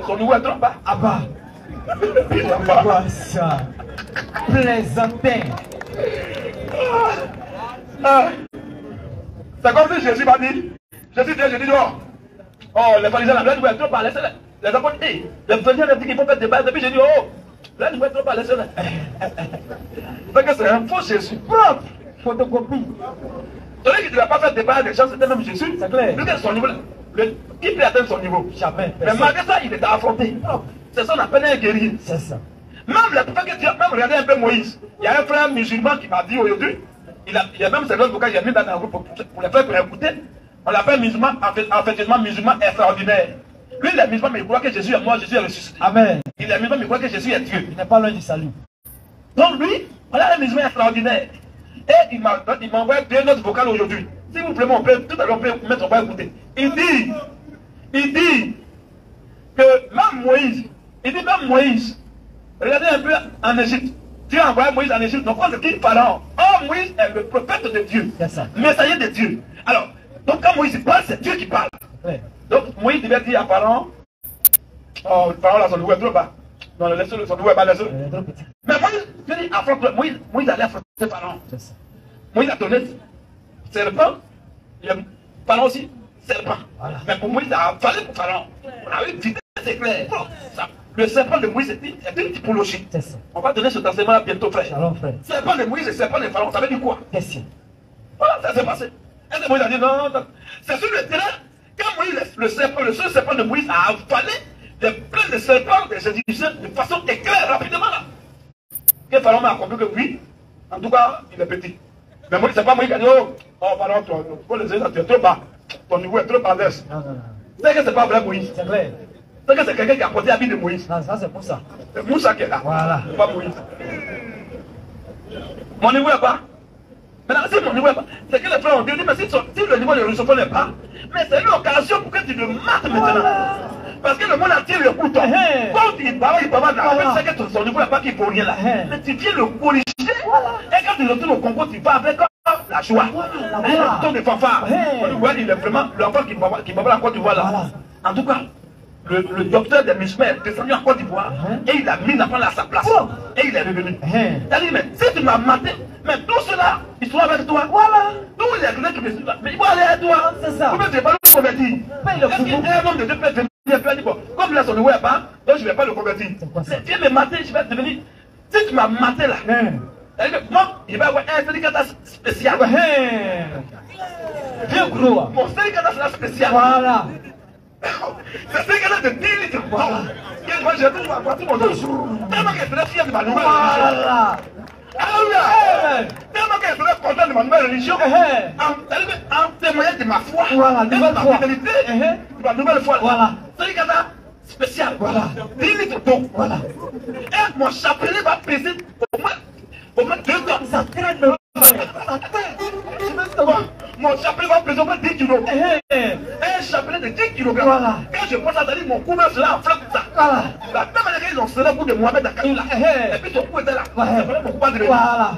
Son niveau est trop bas. Quoi ça? Plaisantin. C'est comme si Jésus m'a dit. Jésus dit non. Oh, les pharisiens là, ils trop bas, laissez-les. Les apôtres, les pharisiens ont dit qu'il faut faire des bases. Et puis j'ai dit, oh, là, ils vont trop bas, laissez-les. Parce que c'est un faux Jésus. Propre. Photocopie. Celui qui ne va pas faire des bases des gens, c'était même Jésus. C'est clair. Lui, son niveau, qui peut atteindre son niveau? Jamais. Mais malgré ça, il était affronté. C'est ça qu'on appelle un guerrier. C'est ça. Même le prophète que tu as même regardé un peu Moïse. Il y a un frère musulman qui m'a dit aujourd'hui, il y a même ces autres que j'ai mis dans un groupe pour les frères pour écouter. On l'appelle musulman, effectivement musulman extraordinaire. Lui, il est musulman, mais il croit que Jésus est mort, Jésus est ressuscité. Amen. Il est musulman, mais il croit que Jésus est Dieu. Il n'est pas loin du salut. Donc lui, voilà un musulman extraordinaire. Et il m'a envoyé 2 notes vocales aujourd'hui. S'il vous plaît, on peut, tout à l'heure, on peut mettre, on va écouter. Il dit que même Moïse, regardez un peu en Égypte. Dieu a envoyé Moïse en Égypte. Donc, c'est qui Pharaon? Oh, Moïse est le prophète de Dieu. Messager de Dieu. Alors, donc quand Moïse parle, c'est Dieu qui parle. Ouais. Donc, Moïse devait dire à Pharaon, oh, Pharaon là, son niveau est trop bas. Non, laisse-le, son niveau est bas, laisse-le. Mais Moïse, Je dis, affronte-le. Moïse allait affronter Pharaon. Moïse a donné serpent. Pharaon aussi, serpent. Voilà. Mais pour Moïse, ça a fallu pour Pharaon. On a eu une vitesse éclair. Le serpent de Moïse est une typologie. On va donner cet enseignement-là bientôt, frère. Shalom, frère. Serpent de Moïse et serpent de Pharaon, ça veut dire quoi? Question. Voilà, ça s'est passé. Est-ce que Moïse a dit non, non. C'est sur le terrain. Quand Moïse, le seul serpent de Moïse a avalé plein de serpents des Égyptiens de façon éclair, rapidement là. Que Pharaon m'a compris que oui, en tout cas, il est petit. Mais Moïse, c'est pas Moïse qui a dit, oh Pharaon, toi, les Égyptiens, tu es trop bas. Ton niveau est trop bas d'aise. Non, non, non. C'est que c'est pas vrai Moïse. C'est vrai. C'est que c'est quelqu'un qui a porté l'habit de Moïse. Non, ça c'est Moussa. C'est Moussa qui est là. Voilà. Pas Moïse. Mon niveau est pas. Maintenant, si mon niveau est pas, c'est que les frères ont dit, mais si le niveau de Rousseau n'est pas, mais c'est une occasion pour que tu le mates maintenant. Parce que le monde entier le écoute. Quand il parle de la c'est que son niveau n'est pas qu'il faut rien là. Mais tu viens le corriger. Et quand tu retournes au Congo, tu vas avec la joie. Un ton de fanfare. Il est vraiment l'enfant qui va la Côte d'Ivoire là. En tout cas, le docteur de Michel est descendu en Côte d'Ivoire et il a mis l'enfant à sa place. Et il est revenu. T'as dit, mais si tu m'as maté, mais tout cela, ils sont avec toi. Voilà. Tous les gens qui me suivent, mais ils vont aller avec toi. C'est ça. Pourquoi tu n'es pas le converti? Est-ce qu'un homme de Dieu peut venir et dire, bon, comme là, son niveau est pas, donc je ne vais pas le convertir. Viens me mater, je vais devenir. Si tu m'as maté là, moi, il va y avoir un certificat spécial. Viens gros. Mon certificat spécial. Voilà. C'est certificat de 10 litres. Voilà. Moi, j'ai toujours apporté mon dos. Tellement qu'elle serait fière de ma nouvelle religion. Voilà. Alléluia. Tellement qu'elle serait contente de ma nouvelle religion. En témoignage de ma foi. Voilà, de ma fidélité. De ma nouvelle foi. Voilà. Certificat spécial. Voilà. 10 litres d'eau. Voilà. Et mon chapelet va peser au moins 2 tonnes. Ça traîne le. Mon chapelet va peser au moins 10 kilos. Un chapelet de 10 kg. Voilà. Quand je pense à ça, mon cou sera en flamme comme ça. Voilà. La même manière qu'ils ont serré le cou de Mohamed Akayou là. Et puis ton cou était là. Ça ferait mon cou pas de revenir. Voilà.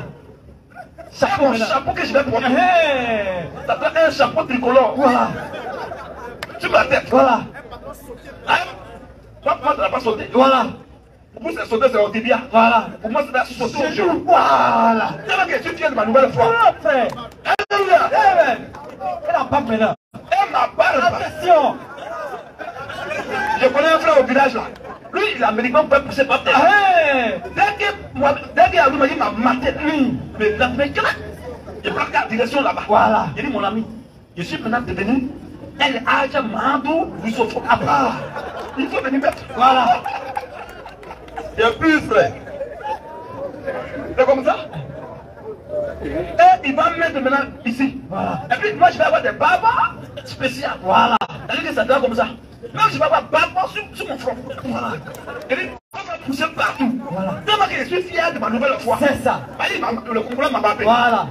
C'est mon chapeau que je vais porter. Ça fait un chapeau tricolore. Voilà. Sur ma tête. Voilà. Moi, ça n'a pas sauté. Voilà. Pour moi, c'est sauté, c'est au tibia. Voilà. Pour moi, c'est sauté au genou. Voilà. C'est là que tu viens de ma nouvelle foi. Alléluia. Elle n'a pas maintenant. Elle m'a pas. Attention. Je connais un frère au village là. Lui, il est américain, peut pousser par terre. Dès qu'il a vu, il m'a maté. Mais je prends la direction là-bas. Voilà. Il dit, mon ami, je suis maintenant devenu El Aja Mandou Rousseau. Il faut venir mettre. Voilà. Il y a plus, frère. C'est comme ça. Et il va mettre maintenant ici. Voilà. Et puis moi je vais avoir des barbares spéciales. Voilà. C'est-à-dire que ça doit comme ça. Moi je vais avoir barbares sur mon front. Voilà. Et puis on va pousser partout. Voilà. Tellement que je suis fier de ma nouvelle foi. C'est ça. Le Congolais m'a battu. Voilà.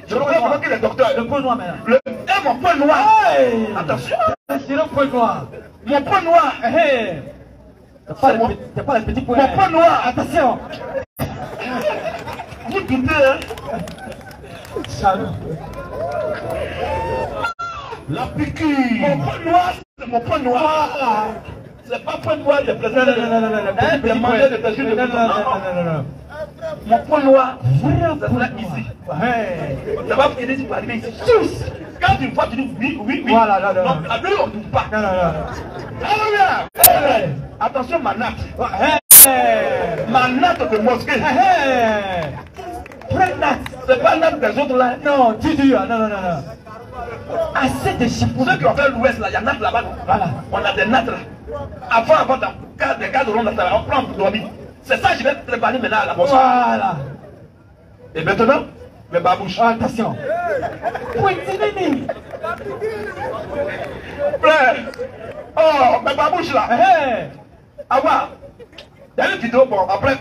Je reconnais qu'il est docteur. Le point noir maintenant. Et mon point noir. Hey. Attention. C'est le point noir. Mon point noir. Hey. T'as pas le petit point. Mon point noir. Attention. Vous doutez, hein? Salut. La piqûre. Mon point noir, c'est mon point noir. C'est pas point noir de président. Non. Mon point noir, ça sera ici. Ça va aider si vous arrivez ici. Quand tu vois, tu dis oui, oui, oui. Voilà, non. À lui, on ne doute pas. Alléluia. Attention, ma natte. Ma natte de mosquée. C'est pas natte des autres là. Non, Dieu, non. Assez de chiffres. Ceux qui ont fait l'ouest là, il y a natte là-bas. Voilà. On a des nattes là. Avant, dans des cas de ronde, on prend pour dormir. C'est ça que je vais préparer maintenant à la mosquée. Voilà. Et maintenant, mes babouches. Attention. Frère. Oh, mes babouches là. Avoir. Il y a une vidéo, bon, après,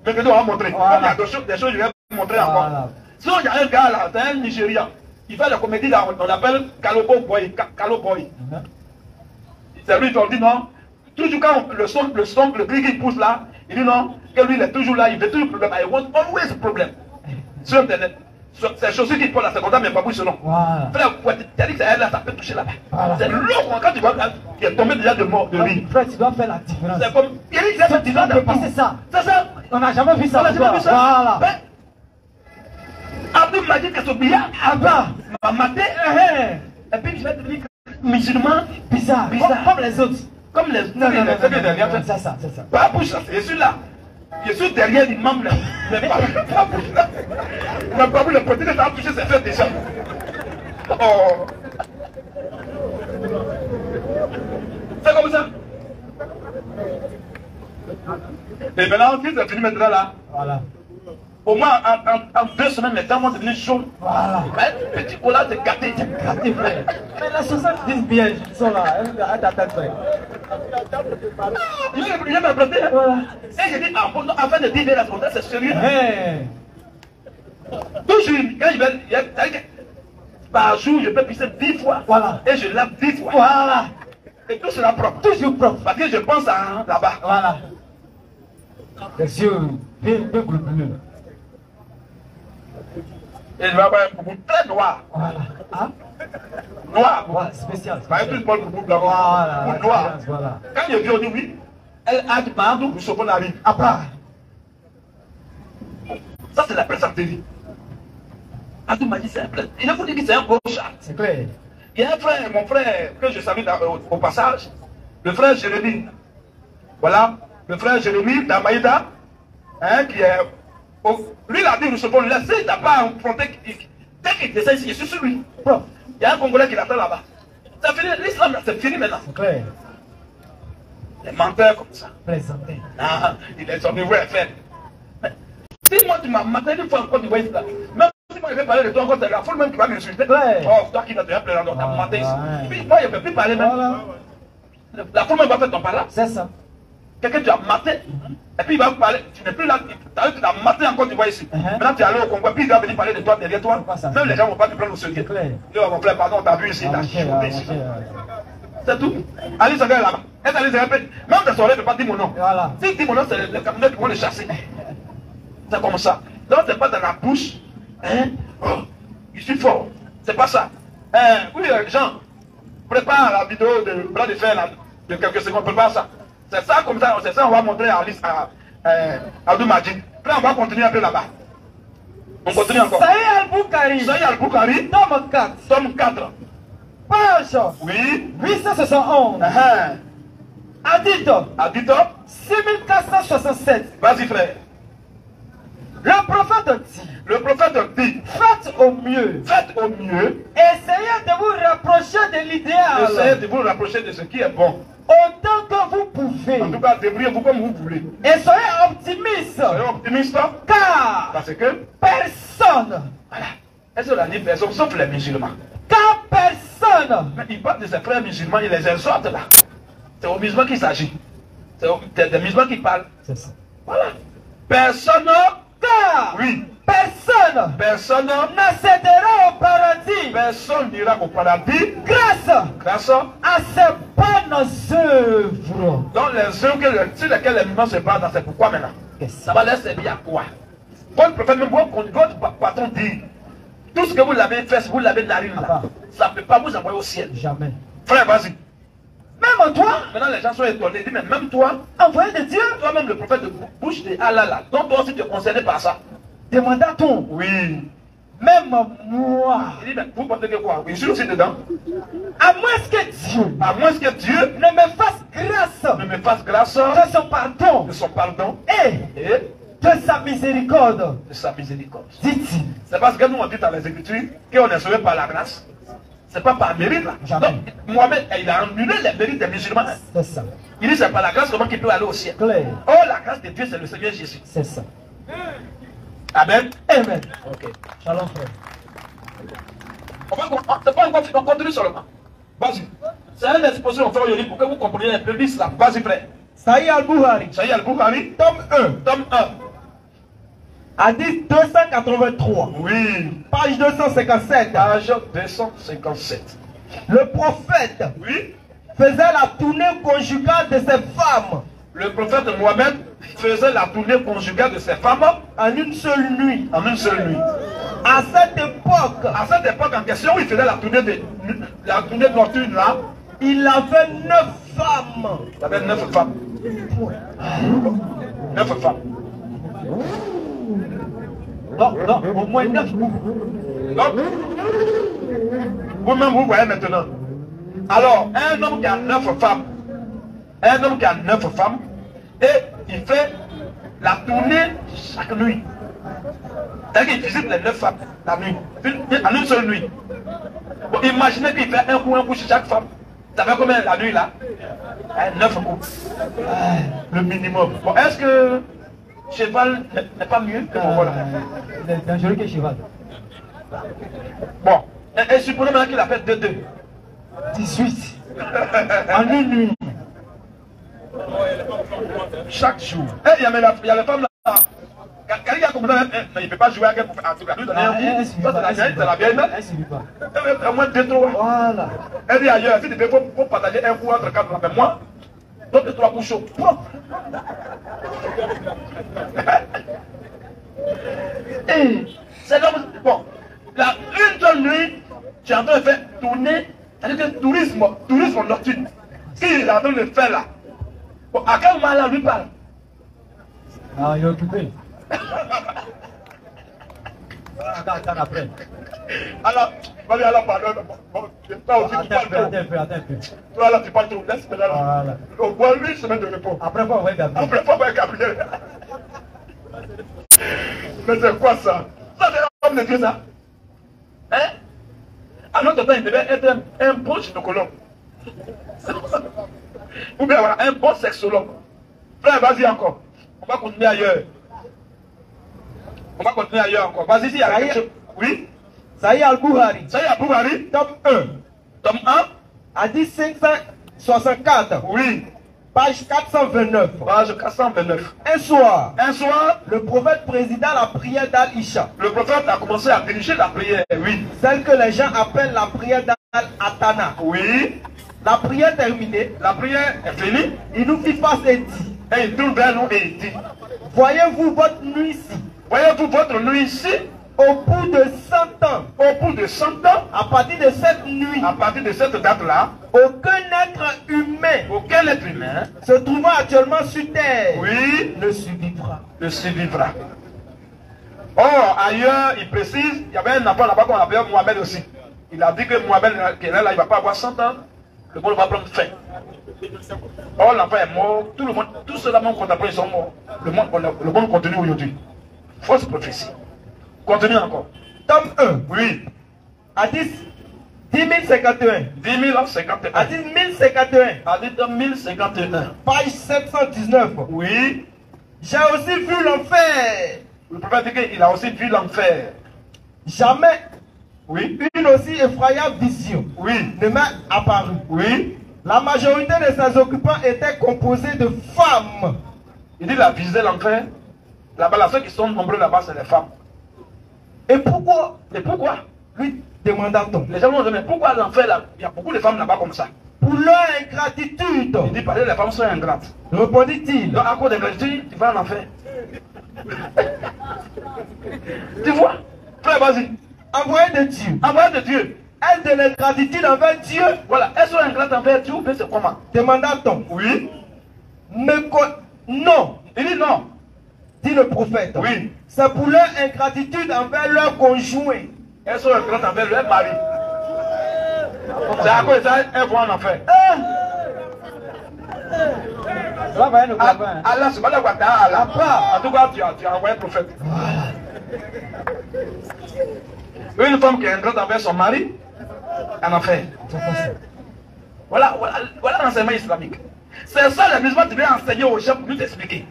mes vidéos on va montrer. Voilà. Il y a des choses que je vais vous montrer encore. Voilà. Sinon, il y a un gars là, c'est un Nigérian. Il fait la comédie là, on l'appelle Kalobo Boy. C'est lui qui dit non. Toujours quand le son, le cri qui pousse là, il dit non, que lui il est toujours là, il fait toujours problème. I want always problem. Sur internet. C'est chaussures qui portent là, c'est comme ça, mais pas bouge ce nom. Frère, tu as dit que ça peut toucher là-bas. Voilà. C'est long quand tu vois qu'il est tombé déjà de mort de lui. Frère, tu dois faire la différence. C'est comme. Il dit que c'est ça. C'est ça. C'est ça. On n'a jamais vu ça. On n'a jamais vu ça. Voilà. Ben, Abdou m'a dit que ce billard, Abba m'a maté. Et puis je vais devenir musulman. Bizarre. Comme les autres. Comme les Non, derrière. c'est ça, c'est ça. Pas bouche, je suis là. Je suis derrière l'imam là. Mais pas bouche là. Mais pas bouche, le petit est en touché ses fesses déjà. Oh. C'est comme ça. Et maintenant, si c'est fini maintenant là, Voilà. au moins en 2 semaines, mes dents vont devenir jaunes. Voilà. Mais petit cola, c'est gâté. Gâté, frère. Mais la 70 bien, ils sont là. Elle t'attend, frère. Je viens m'apprêter. Voilà. Et j'ai dit, afin de dire la contact, c'est sérieux. Hey. Toujours, quand je vais, par jour, je peux pisser 10 fois. Voilà. Et je lave 10 fois. Voilà. Et tout sera propre. Toujours propre. Parce que je pense à là-bas. Voilà. Les yeux bien bleus. Et je vais avoir un boubou très noir. Voilà. Hein? Noir. Voilà, spécial. Pas plus pas le boubou blanc. Voilà. Boubou noir. Voilà. Quand je dis, on dit oui, elle a du mandou, nous sommes arrivés. À part. Ça, c'est la plaisanterie. Adou m'a dit, c'est un plaisanterie. Il a fallu dire que c'est un beau chat. C'est clair. Il y a un frère, mon frère, que je salue au passage, le frère Jérémie. Voilà, le frère Jérémie d'Amaïda, hein, qui est. Lui, il a dit, nous sommes laissés, il n'a pas affronté. Dès qu'il descend ici, je suis sur lui. Propre. Il y a un Congolais qui l'attend là-bas. C'est fini, l'islam, c'est fini maintenant. C'est clair. Les menteurs comme ça. Plaisanter. Ah, il est son niveau FM. Si moi, tu m'as maté une fois encore, tu vois là. Même si moi, je vais parler de toi encore, c'est la foule même qui va m'insulter. Ouais. Oh, toi qui n'as déjà pleuré, tu as maté ici. Ouais. Puis moi, je ne peux plus parler même. Voilà. La foule même va faire ton parler. C'est ça. Quelqu'un tu as maté. Et puis il va vous parler. Tu n'es plus là. Tu as maté encore, tu vois ici. Maintenant tu es allé au Congo. Puis il va venir parler de toi derrière toi. Ça, Même les gens ne vont pas te prendre au sérieux. C'est clair. Ils vont faire, pardon, t'as vu ici, t'as chuté ici. C'est tout. Allez, ça là-bas. Est-ce allez, ça même ta soirée ne peut pas dire mon nom. Voilà. Si dit mon nom, c'est le camionneur qui vont le chasser. C'est comme ça. Donc c'est pas dans la bouche. Hein? Oh, je suis fort. C'est pas ça. Oui, Jean, prépare la vidéo de bras de fer là, de quelques secondes. Prépare ça. C'est ça comme ça. C'est ça on va montrer à Alice, à Abdou Majid. Puis on va continuer un peu là-bas. On continue encore. Saïd Al-Boukari. Saïd Al-Boukari. Tome 4. Tome 4. Page. Oui. 871. Adito. Adito. 6467. Vas-y frère. Le prophète dit. Le prophète dit. Faites au mieux. Faites au mieux. Essayez de vous rapprocher de l'idéal. Essayez de vous rapprocher de ce qui est bon. Autant que vous pouvez. En tout cas, débrouillez-vous comme vous voulez. Et soyez optimiste. Soyez optimiste. Car Parce que. personne. Voilà. Est-ce que la dit personne sauf les musulmans? Car personne. Mais il parle de ses frères musulmans, il les exhorte là. C'est aux musulmans qu'il s'agit. C'est des musulmans qui parlent. C'est ça. Voilà. Personne. Car Oui. personne Personne. n'accédera au paradis. Personne n'ira au paradis. Grâce Grâce à ses bonnes œuvres. dans les œuvres sur lesquelles les musulmans se battent. C'est pourquoi maintenant? Ça va leur servir à quoi? Votre prophète, même votre patron dit, tout ce que vous l'avez fait, vous l'avez narine là, ça ne peut pas vous envoyer au ciel. Jamais. Frère, vas-y. Même toi, Maintenant les gens sont étonnés. Ils disent, mais même toi, envoyé de Dieu, toi-même le prophète de bouche de Allah là, donc toi aussi tu es concerné par ça. demanda-t-on. Oui. Même moi. Il dit, mais vous pensez que quoi? Oui, je suis aussi dedans. À moins que Dieu À moins que Dieu ne me fasse grâce ne me fasse grâce de son pardon de son pardon et et de sa miséricorde. de sa miséricorde. Dit-il. C'est parce que nous on dit dans les Écritures qu'on est sauvé par la grâce. C'est pas par mérite là. Jamais. Donc, Mohamed, il a annulé les mérites des musulmans. C'est ça. Il dit c'est par la grâce comment il peut aller au ciel. Clair. Oh, la grâce de Dieu, c'est le Seigneur Jésus. C'est ça. Amen. Amen. Ok. Shalom, frère. C'est pas encore fini, on continue seulement. Vas-y. C'est un exposé, on fait aujourd'hui pour que vous compreniez un peu l'islam. Vas-y, frère. Saïd Al-Bouhari. Ça y est, Al-Bukhari. Tome 1. Tome 1. Hadith 283. Oui. Page 257. Page 257. Le prophète Oui. faisait la tournée conjugale de ses femmes Le prophète Mohamed faisait la tournée conjugale de ses femmes en une seule nuit. en une seule nuit. À cette époque, À cette époque en question, où il faisait la tournée nocturne là, il avait 9 femmes. il y avait 9 femmes. 9 femmes. Non, non, au moins 9 coups. Donc, vous-même, vous voyez maintenant. Alors, un homme qui a 9 femmes, et il fait la tournée chaque nuit. C'est-à-dire qu'il visite les 9 femmes la nuit, en une seule nuit. Bon, imaginez qu'il fait un coup chez chaque femme. Ça fait combien la nuit là? 9 coups. Le minimum. Bon, est-ce que cheval n'est pas mieux que mon vol? Il est dangereux que cheval. Bon, et supposons maintenant qu'il a fait 2-2. 18. En une nuit. Chaque jour. Et il y a les femmes là. Quand il a commencé, il ne peut pas jouer avec elle pour faire un truc. Elle la vieille, elle ne suffit pas. Au moins 2-3. Voilà. Elle dit ailleurs, il faut partager un coup entre 4 femmes. Mais moi, 2-3 coups chauds. C'est comme. Bon, là, une seule nuit, tu es en train de faire tourner, c'est-à-dire que tourisme nocturne. Ce qu'il est en train de faire là. Bon, à quel moment là, lui parle? Ah, il est occupé. Attends après. Alors, pardon. Bon, toi aussi, tu parles trop. Attends un peu. Toi là, tu parles trop. Laisse-moi là. Voilà. Au moins 8 semaines de repos. Après, faut envoyer Gabriel. Après, faut envoyer Gabriel. Mais c'est quoi ça? Ça, c'est un homme de Dieu, ça? Hein? À notre temps, il devait être un bon gynécologue. Ou bien voilà, un bon sexologue. Frère, vas-y encore. On va continuer ailleurs. Encore. Vas-y, il y a quelque chose. Oui? Saïd Al-Bouhari. Ça y est, Abouhari. Tome 1. Tome 1. Hadith 564. Oui. Page 429. Page 429. Un soir, Le prophète présida la prière d'Al-Isha. le prophète a commencé à diriger la prière. Oui. Celle que les gens appellent la prière d'Al-Atana. Oui. La prière terminée, La prière est finie. il nous fit face et dit: Et il tourne vers nous et il dit: voyez-vous votre nuit-ci, voyez-vous votre nuit ici, au bout de 100 ans, au bout de 100 ans, à partir de cette nuit, à partir de cette date-là, aucun être humain aucun être humain, se trouvant actuellement sur terre oui, ne survivra. ne survivra. Or, ailleurs, il précise, il y avait un enfant là-bas qu'on appelait Mohamed aussi. Il a dit que Mohamed, qui est là, il ne va pas avoir 100 ans, le monde va prendre fin. Or, l'enfant est mort, tout le monde, tous ceux-là même contemporains sont morts. Le monde continue aujourd'hui. Fausse prophétie. Continue encore. Tome 1, Oui. Hadith 10.051. 10 051. Hadith 1051. Hadith 1051. Page 719. Oui. J'ai aussi vu l'enfer. Le prophète dit qu'il a aussi vu l'enfer. Jamais Oui. une aussi effroyable vision Oui. ne m'est apparue. Oui. La majorité de ses occupants étaient composés de femmes. Il dit qu'il a visé l'enfer. Là-bas, là, ceux qui sont nombreux là-bas, c'est les femmes. Et pourquoi, Et pourquoi? lui demanda-t-on? Les gens vont dire, mais pourquoi l'enfer là? Il y a beaucoup de femmes là-bas comme ça. Pour leur ingratitude, Il dit, parce que les femmes sont ingrates. répondit-il. Donc, à cause de l'ingratitude, tu vas en enfer. Tu vois? Frère, vas-y. Envoyé de Dieu. Envoyé de Dieu. Est-ce de l'ingratitude envers Dieu? Voilà. Elles sont ingrates envers Dieu ou bien c'est comment? Demanda-t-on. Oui. Non, Il dit non. dit le prophète. Oui. C'est pour leur ingratitude envers leur conjoint. Elles sont ingrates envers leur mari. C'est à cause de ça elles vont en enfer. Allah subhanahu wa ta'ala. En tout cas, tu as envoyé un prophète. Une femme qui est ingrate envers son mari, en enfer. Voilà l'enseignement islamique. C'est ça le musulman devait enseigner aux gens pour nous expliquer.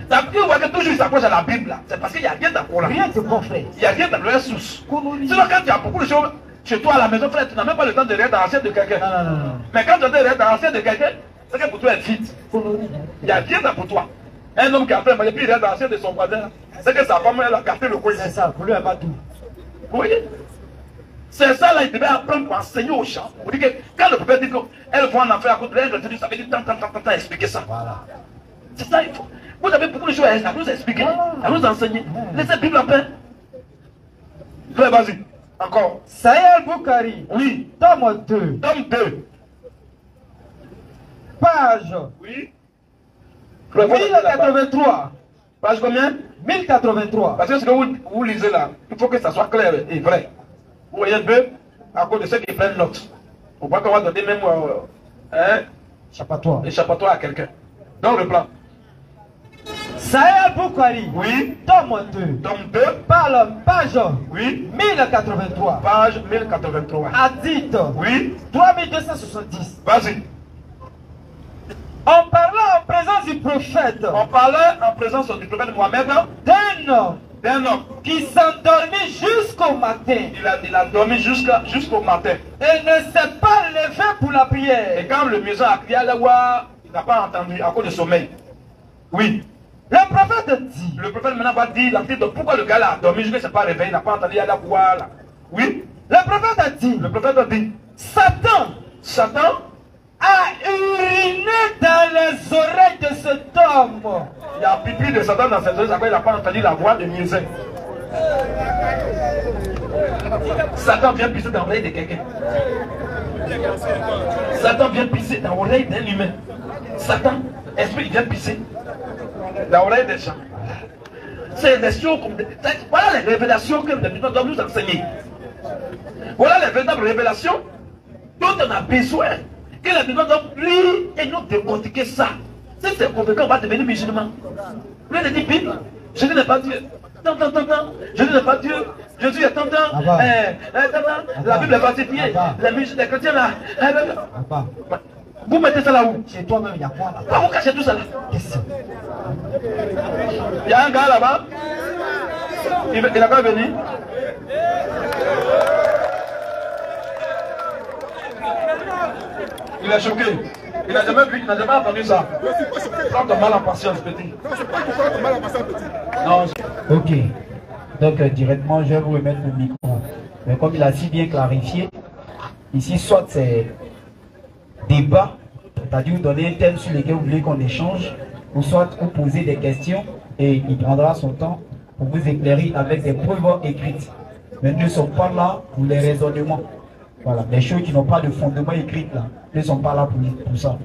Ça veut dire que toujours ils s'approchent à la Bible là. C'est parce qu'il n'y a rien dans le Coran. Rien de bon, frère. Il n'y a rien dans leur source. Sinon, quand tu as beaucoup de choses chez toi à la maison, frère, tu n'as même pas le temps de lire dans l'assiette de quelqu'un. Non. Mais quand tu as de lire dans l'assiette de quelqu'un, c'est que pour toi, elle est vide. Il n'y a rien pour toi. Un homme qui a fait, mais puis il est dans l'assiette de son voisin, c'est que sa femme, elle a gâté le coin. C'est ça, pour lui, elle va tout. Vous voyez? C'est ça là, il devait apprendre pour enseigner aux gens. Vous dites que quand le prophète dit qu'elles vont en enfer à cause de l'ingratitude, ça veut dire tant, expliquer ça. Voilà. C'est ça, il faut. Vous avez beaucoup de choses à nous expliquer, à nous enseigner. Laissez la Bible en paix. Frère, vas-y. Encore. Saïd Al-Bouhari. Oui. Tome 2. Tome 2. Page Oui. 1083. Page combien? 1083. Parce que ce que vous lisez là, il faut que ça soit clair et vrai. Vous voyez un peu, à cause de ceux qui prennent note. Faut pas qu'on va donner même échappatoire à quelqu'un. Donc le plan. Sahel Boukhari. Oui. Tome 2. Tome 2. Page. Oui. 1083. Page 1083. Hadith. Oui. 3270. Vas-y. On parlait en présence du prophète. On parlait en présence du prophète Mohamed D'un homme qui s'endormit jusqu'au matin. Il a dormi jusqu'au matin. Et ne s'est pas levé pour la prière. Et quand le muezzin a crié à la voix, il n'a pas entendu à cause du sommeil. Oui. Le prophète dit. Le prophète maintenant va dire pourquoi le gars là a dormi jusqu'à ne s'est pas réveillé, il n'a pas entendu à la voix là. Oui. Le prophète a dit. Le prophète a dit. Satan a uriné dans les oreilles de cet homme. Il y a pipi de Satan dans ses oreilles, il n'a pas entendu la voix de muezzin. Satan vient pisser dans l'oreille de quelqu'un. Satan vient pisser dans l'oreille d'un humain. Satan, esprit, il vient pisser dans l'oreille des gens. C'est des choses comme... Voilà les révélations que les musulmans doivent nous enseigner. Voilà les véritables révélations dont on a besoin. Que les musulmans doivent lire et nous décortiquer ça. Si c'est convaincant, on va devenir musulman. Vous avez dit, Bible, Jésus n'est pas Dieu. Non. Jésus n'est pas Dieu. Jésus est tant. La Bible est falsifiée. Les chrétiens là. Vous mettez ça là où? Chez toi-même, il y a quoi là? Pourquoi vous cachez tout ça là? Il y a un gars là-bas. Il a pas venu. Il est choqué. Il n'a jamais vu, il n'a jamais entendu ça. Prends ton mal en patience, petit. Non. Ok. Donc directement, je vais vous remettre le micro. Mais comme il a si bien clarifié, ici, soit c'est débat, c'est-à-dire vous donner un thème sur lequel vous voulez qu'on échange, ou soit vous poser des questions et il prendra son temps pour vous éclairer avec des preuves écrites. Mais nous ne sommes pas là pour les raisonnements. Voilà, les choses qui n'ont pas de fondement écrit là, ne sont pas là pour ça.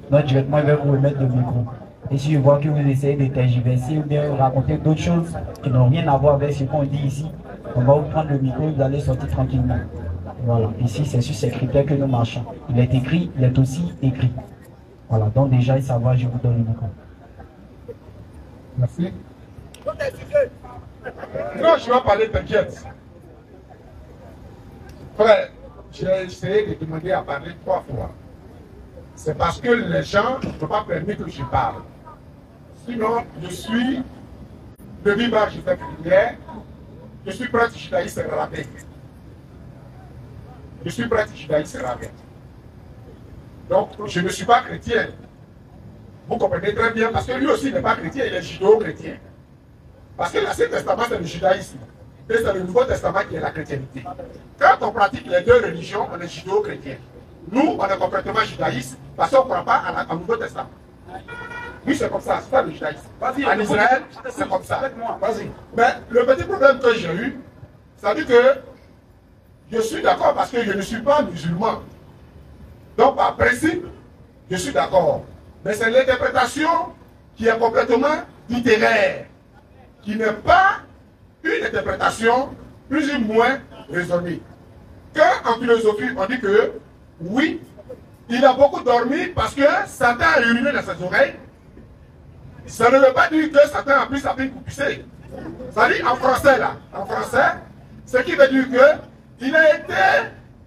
Donc directement, je vais vous remettre le micro. Et si je vois que vous essayez de tergiverser ou bien raconter d'autres choses qui n'ont rien à voir avec ce qu'on dit ici, on va vous prendre le micro et vous allez sortir tranquillement. Voilà, ici c'est sur ces critères que nous marchons. Il est écrit, il est aussi écrit. Voilà, donc déjà, ça va, je vous donne le micro. Merci. Non, je vais parler, t'inquiète. Frère, j'ai essayé de demander à parler 3 fois. C'est parce que les gens n'ont pas permis que je parle. Sinon, je suis de vivre, je fais prière, je suis prêtre judaïste rabbin. Je suis prêtre judaïste rabbin. Donc, je ne suis pas chrétien. Vous comprenez très bien, parce que lui aussi n'est pas chrétien, il est judéo-chrétien. Parce que l'Ancien Testament, c'est le judaïsme. Et c'est le Nouveau Testament qui est la chrétienté. Quand on pratique les 2 religions, on est judéo-chrétien. Nous, on est complètement judaïste, parce qu'on ne croit pas au Nouveau Testament. Oui, c'est comme ça, c'est pas le judaïsme. En Israël, c'est comme ça. Mais le petit problème que j'ai eu, c'est-à-dire que je suis d'accord parce que je ne suis pas musulman. Donc, par principe, je suis d'accord. Mais c'est l'interprétation qui est complètement littéraire, qui n'est pas une interprétation plus ou moins raisonnée. Quand en philosophie, on dit que, oui, il a beaucoup dormi parce que Satan a uriné dans ses oreilles, ça ne veut pas dire que Satan a pris sa pile pour pisser. Ça dit en français là, en français, ce qui veut dire que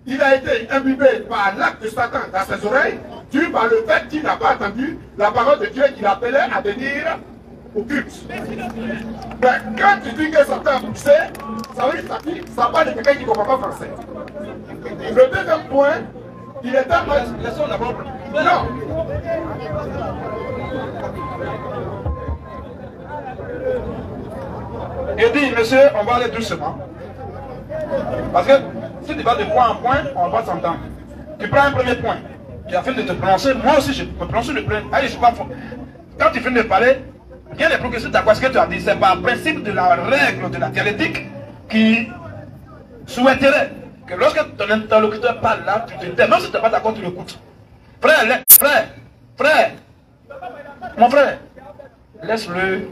il a été imbibé par l'acte de Satan dans ses oreilles, dû par le fait qu'il n'a pas entendu la parole de Dieu qu'il appelait à venir au culte. Mais quand tu dis que Satan a poussé, ça veut dire que ça parle de quelqu'un qui ne comprend pas français. Le deuxième point, il est en mode. Laissons d'abord. Non. Il dit, monsieur, on va aller doucement. Parce que si tu vas de point en point, on va s'entendre. Tu prends un premier point. Tu as fini de te prononcer. Moi aussi, je me prononce le premier. Allez, je suis pas fort. Quand tu finis de parler, rien n'est progressif d'accord. Ce que tu as dit, c'est par principe de la règle de la dialectique qui souhaiterait que lorsque ton interlocuteur parle là, tu te tais. Même si tu n'es pas d'accord, tu l'écoutes. Frère, mon frère, laisse-le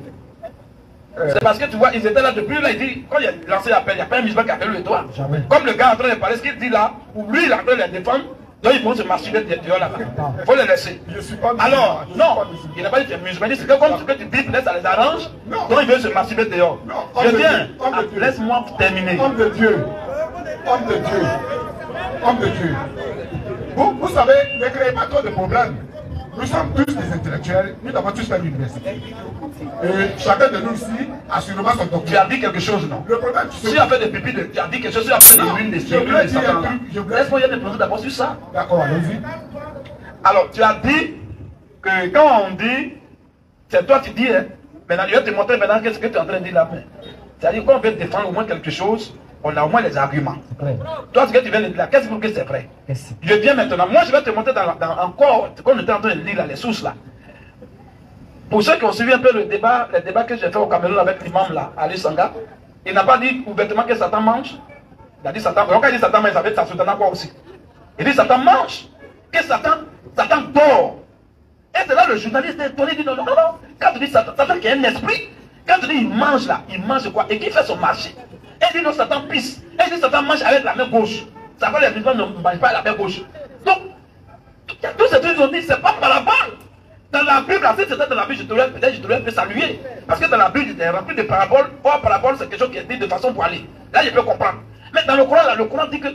C'est parce que tu vois, ils étaient là depuis là, il dit, quand il a lancé l'appel, il n'y a pas un musulman qui a appelé le toit. Jamais. Comme le gars est en train de parler, ce qu'il dit là, ou lui il est en train de les défendre, donc ils vont se masturber dehors là-bas. Il faut les laisser. Je suis pas musulman. Alors, Je suis non, pas musulman. il n'a pas dit que tu es musulman, il dit que comme ce que tu dis, peut-être ça les arrange, Non. donc ils veulent se masturber dehors. Non, Je homme de viens, Dieu, homme de Dieu. laisse-moi terminer. Homme de Dieu. Homme de Dieu. Homme de Dieu. Vous savez, ne créez pas trop de problèmes. Nous sommes tous des intellectuels, nous avons tous fait l'université. Et chacun de nous ici a sûrement son Tu doctorat. as dit quelque chose, non? Le problème, tu Si tu sais. as fait des pipis, tu as dit quelque chose, tu as fait des ruines, des Je voulais dire un là. truc, je voulais- Laisse-moi y aller poser d'abord sur ça. D'accord, allez-y. Alors, tu as dit que quand on dit, c'est toi qui dis, hein, maintenant, je vais te montrer maintenant qu'est-ce que tu es en train de dire là. C'est-à-dire qu'on veut défendre au moins quelque chose, on a au moins les arguments. Clair. Toi, ce que tu viens de dire là, qu'est-ce que c'est vrai? Merci. Je viens maintenant. Moi, je vais te montrer dans encore, comme on était en train de lire là, les sources là. Pour ceux qui ont suivi un peu le débat que j'ai fait au Cameroun avec l'imam là, Ali Sanga, il n'a pas dit ouvertement que Satan mange. Il a dit Satan. Donc, quand il dit Satan mange, ça veut dire Satan quoi aussi. Il dit Satan mange. Que Satan dort. Et c'est là le journaliste est étonné, il dit non, non, non, non. Quand tu dis Satan, Satan qui a un esprit, quand tu dis il mange là, il mange quoi? Et qui fait son marché? Et il dit non, Satan pisse. Et il dit Satan mange avec la main gauche. Ça veut dire que les musulmans ne mangent pas avec la main gauche. Donc, tous ces trucs ont dit, c'est pas par la balle. Dans la Bible, si c'était dans la Bible, peut-être je te l'aurais fait saluer. Parce que dans la Bible, il est rempli de paraboles. Or, parabole, c'est quelque chose qui est dit de façon pour aller. Là, je peux comprendre. Mais dans le Coran, là, le Coran dit que,